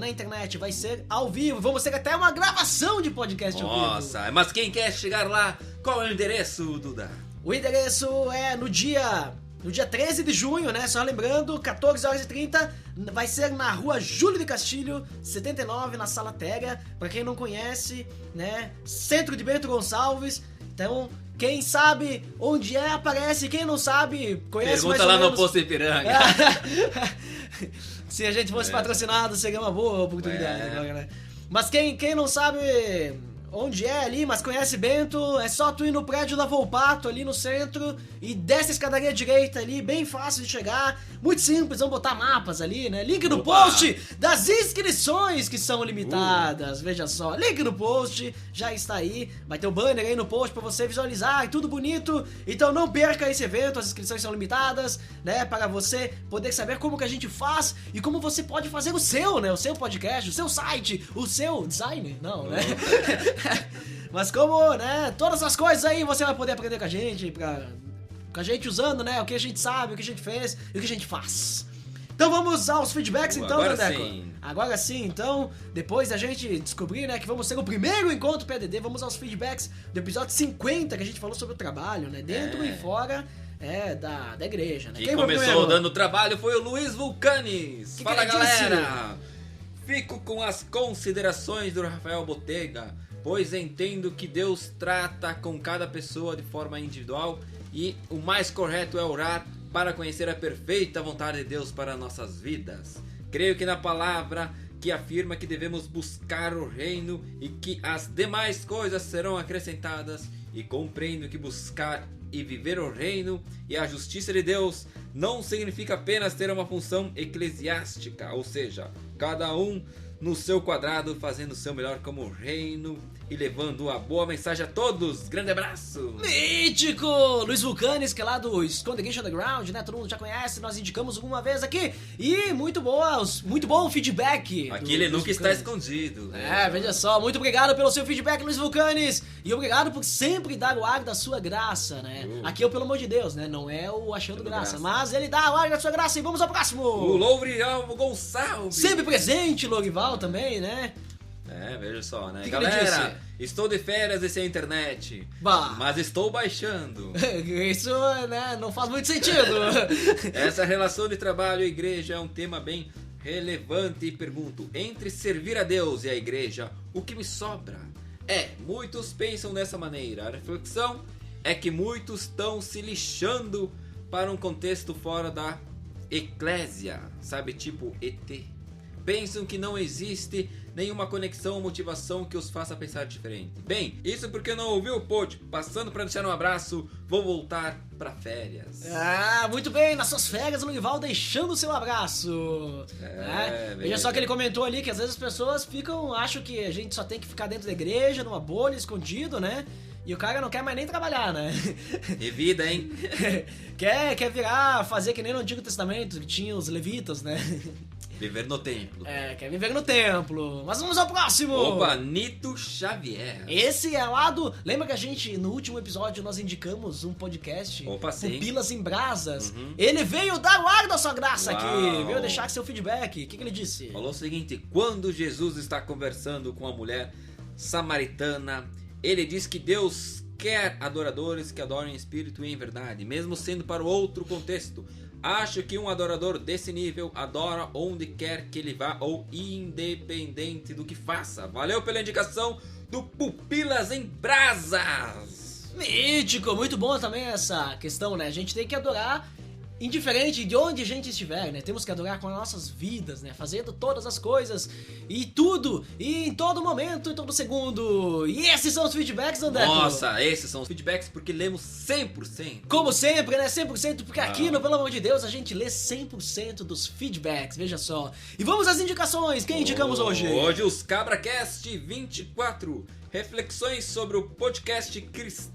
na internet, vai ser ao vivo. Vamos ter até uma gravação de podcast ao vivo. Nossa, mas quem quer chegar lá, qual é o endereço, Duda? O endereço é no dia 13 de junho, né? Só lembrando, 14 horas e 30, vai ser na rua Júlio de Castilho, 79, na Sala Tega. Pra quem não conhece, né? Centro de Bento Gonçalves. Então, quem sabe onde é, aparece. Quem não sabe, conhece Pergunta mais ou lá no menos. Posto Ipiranga. Se a gente fosse patrocinado, seria uma boa oportunidade É. agora, né? Mas quem não sabe onde é ali, mas conhece Bento, é só tu ir no prédio da Volpato, ali no centro, e desce a escadaria direita ali, bem fácil de chegar, muito simples, vamos botar mapas ali, né? Link no Opa! post das inscrições que são limitadas, veja só, link no post, já está aí, vai ter o banner aí no post pra você visualizar, e tudo bonito, então não perca esse evento, as inscrições são limitadas, né? Para você poder saber como que a gente faz e como você pode fazer o seu, né? O seu podcast, o seu site, o seu design, não, né? Mas como, né, todas as coisas aí você vai poder aprender com a gente, com a gente usando, né, o que a gente sabe, o que a gente fez e o que a gente faz. Então vamos aos feedbacks então, Agora Dandeco? sim. Agora sim, então, depois da gente descobrir, né, que vamos ter o primeiro encontro PADD, vamos aos feedbacks do episódio 50, que a gente falou sobre o trabalho, né, dentro e fora da igreja, né. Quem foi o começou primeiro? dando trabalho foi o Luiz Vulcanes. Que Fala, ele disse? galera! Fico com as considerações do Rafael Botega, pois entendo que Deus trata com cada pessoa de forma individual e o mais correto é orar para conhecer a perfeita vontade de Deus para nossas vidas. Creio que na palavra que afirma que devemos buscar o reino e que as demais coisas serão acrescentadas, e compreendo que buscar e viver o reino e a justiça de Deus não significa apenas ter uma função eclesiástica, ou seja, cada um no seu quadrado fazendo o seu melhor como reino e levando a boa mensagem a todos. Grande abraço! Mítico! Luiz Vulcanes, que é lá do Esconderish Underground, né? Todo mundo já conhece, nós indicamos alguma vez aqui. E muito bom feedback. Aqui ele nunca está escondido. É, veja só. Muito obrigado pelo seu feedback, Luiz Vulcanes. E obrigado por sempre dar o ar da sua graça, né? Aqui é o Pelo Amor de Deus, né? Não é o Achando Graça. Mas ele dá o ar da sua graça e vamos ao próximo. O Lourival Gonçalves. Sempre presente, Lourival também, né? É, veja só, né? Que Galera, estou de férias e sem internet. Mas estou baixando. Isso, né, não faz muito sentido. Essa relação de trabalho e igreja é um tema bem relevante e pergunto, entre servir a Deus e a igreja, o que me sobra? Muitos pensam dessa maneira. A reflexão é que muitos estão se lixando para um contexto fora da eclésia, sabe, tipo ET. Pensam que não existe nenhuma conexão ou motivação que os faça pensar diferente. Bem, isso porque não ouviu o pod. Passando para deixar um abraço, vou voltar para férias. Ah, muito bem, nas suas férias, o Lourival deixando o seu abraço. Veja só que ele comentou ali que às vezes as pessoas acham que a gente só tem que ficar dentro da igreja, numa bolha, escondido, né? E o cara não quer mais nem trabalhar, né? E vida, hein? quer fazer que nem no Antigo Testamento, que tinha os levitas, né? Viver no templo. Quer viver no templo. Mas vamos ao próximo. Opa, Nito Xavier. Esse é lá do... Lembra que a gente, no último episódio, nós indicamos um podcast? Pupilas em Brasas. Ele veio dar o ar da sua graça aqui. Veio deixar seu feedback. O que ele disse? Falou o seguinte, quando Jesus está conversando com a mulher samaritana, ele diz que Deus quer adoradores que adorem em espírito e em verdade, mesmo sendo para outro contexto. Acho que um adorador desse nível adora onde quer que ele vá ou independente do que faça. Valeu pela indicação do Pupilas em Brasas. Mítico, muito bom também essa questão, né? A gente tem que adorar indiferente de onde a gente estiver, né? Temos que adorar com as nossas vidas, né? Fazendo todas as coisas e tudo, e em todo momento, em todo segundo. E esses são os feedbacks, André. Nossa, esses são os feedbacks porque lemos 100%. Como sempre, né? 100%, porque aqui no Pelo Amor de Deus a gente lê 100% dos feedbacks, veja só. E vamos às indicações, quem indicamos hoje? Hoje os CabraCast 24, reflexões sobre o podcast cristão.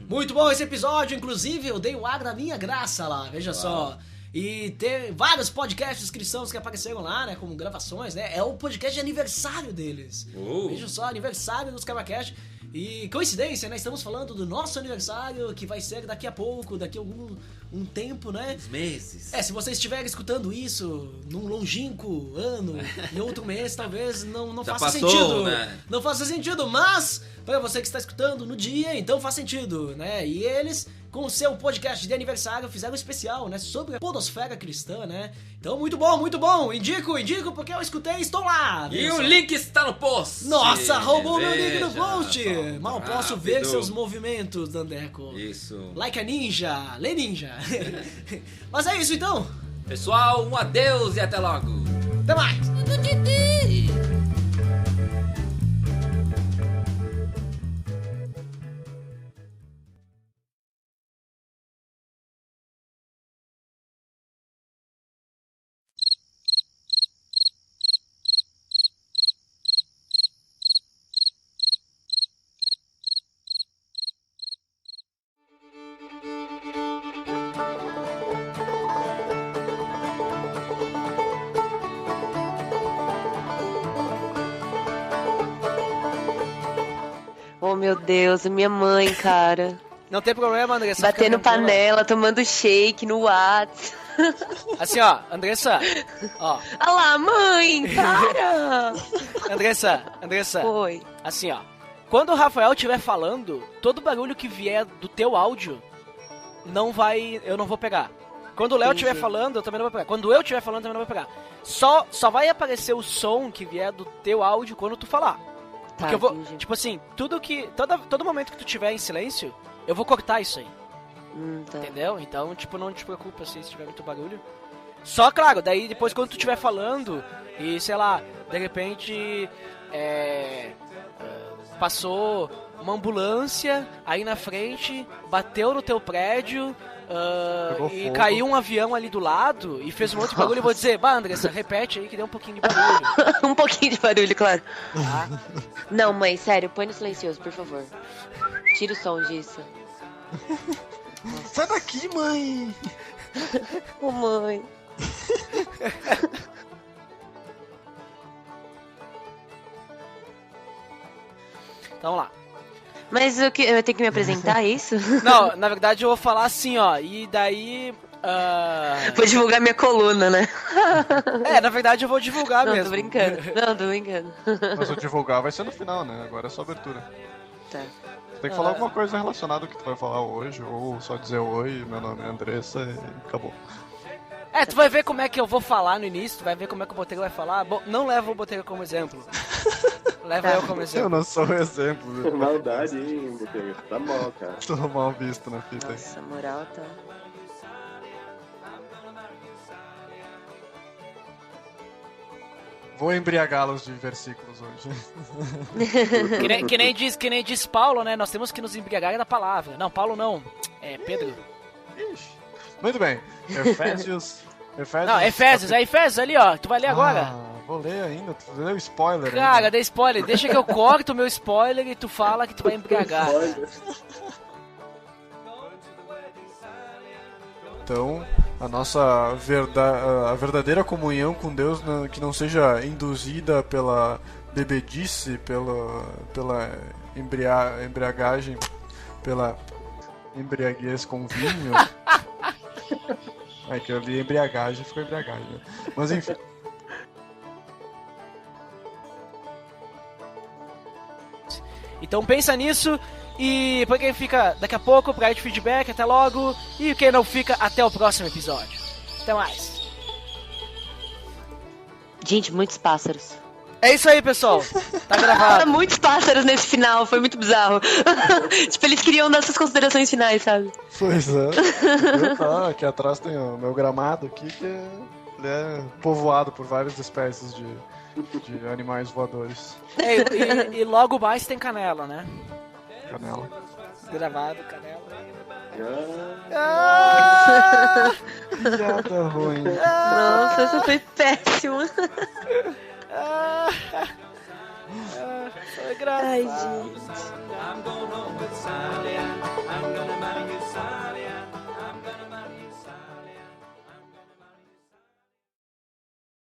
Muito bom esse episódio, inclusive eu dei o ar da minha graça lá, veja só. E tem vários podcasts cristãos que apareceram lá, né, como gravações, né, é o podcast de aniversário deles. Veja só, aniversário dos CabraCast. E coincidência, né, estamos falando do nosso aniversário, que vai ser daqui a pouco, daqui a um tempo, né? Uns meses. Se você estiver escutando isso num longínquo ano, em outro mês, talvez não faça sentido. Né? Não faça sentido, mas para você que está escutando no dia, então faz sentido, né? E eles, com o seu podcast de aniversário, fizeram um especial, né, sobre a podosfera cristã, né? Então, muito bom. Indico, porque eu escutei e estou lá. E o link está no post. Nossa, roubou meu link no post. Mal posso ver seus movimentos, Dandeco. Isso. Like a ninja, lê ninja. Mas é isso então. Pessoal, um adeus e até logo. Até mais. Oh, meu Deus, minha mãe, cara. Não tem problema, Andressa. Batendo panela, tomando shake no WhatsApp. Assim, ó, Andressa, ó. Olha lá, mãe, para! Andressa. Oi. Assim, ó. Quando o Rafael estiver falando, todo barulho que vier do teu áudio, eu não vou pegar. Quando o Léo estiver falando, eu também não vou pegar. Quando eu estiver falando, eu também não vou pegar. Só vai aparecer o som que vier do teu áudio quando tu falar. Porque eu vou, tipo assim, todo momento que tu tiver em silêncio, eu vou cortar isso aí. Tá. Entendeu? Então, tipo, não te preocupa assim, se tiver muito barulho. Só, claro, daí depois quando tu estiver falando, e sei lá, de repente, passou uma ambulância aí na frente, bateu no teu prédio e fogo. caiu um avião ali do lado e fez um outro barulho. Eu vou dizer, Andressa, repete aí que deu um pouquinho de barulho. Um pouquinho de barulho, claro. Tá? Não, mãe, sério, põe no silencioso, por favor. Tira o som disso. Sai daqui, mãe! Ô, mãe. Então vamos lá. Mas eu tenho que me apresentar, é isso? Não, na verdade eu vou falar assim, ó, e daí... Vou divulgar minha coluna, né? na verdade eu vou divulgar Não, mesmo. tô brincando. Não, tô brincando. Mas o divulgar vai ser no final, né? Agora é só abertura. Tá. Você tem que falar alguma coisa relacionada ao que tu vai falar hoje, ou só dizer oi, meu nome é Andressa e acabou. Tu vai ver como é que eu vou falar no início, tu vai ver como é que o Botega vai falar. Bom, não leva o Botega como exemplo. Leva eu como exemplo. Eu não sou o exemplo. Maldade, hein, Botega? Tá mal, cara. Tô mal visto na fita aí. Nossa, a moral tá... Vou embriagá-los de versículos hoje. que nem diz Paulo, né? Nós temos que nos embriagar da palavra. Não, Paulo não. É Pedro. Ixi. Muito bem. Efésios. Não, Efésios. É Efésios ali, ó. Tu vai ler agora. Vou ler ainda. Tu deu spoiler. Cara, ainda. dê spoiler. Deixa que eu corto o meu spoiler e tu fala que tu vai embriagar. Então, a nossa a verdadeira comunhão com Deus, que não seja induzida pela bebedice, pela embriagagem, pela embriaguez com vinho. É que eu li embriagagem, ficou embriagagem. Né? Mas enfim. Então pensa nisso. E pra quem fica daqui a pouco, pra de feedback, até logo. E quem não fica, até o próximo episódio. Até mais. Gente, muitos pássaros. É isso aí, pessoal. Tá gravado. Muitos pássaros nesse final, foi muito bizarro. Tipo, eles queriam dar suas considerações finais, sabe? Pois é. Aqui atrás tem o meu gramado aqui, que ele é povoado por várias espécies de animais voadores. E logo mais tem canela, né? Canela. Gravado, canela. Piada ruim. Nossa, essa foi péssima. Foi engraçado. Ai, gente. I'm going home with Sally. I'm gonna marry you, Sally.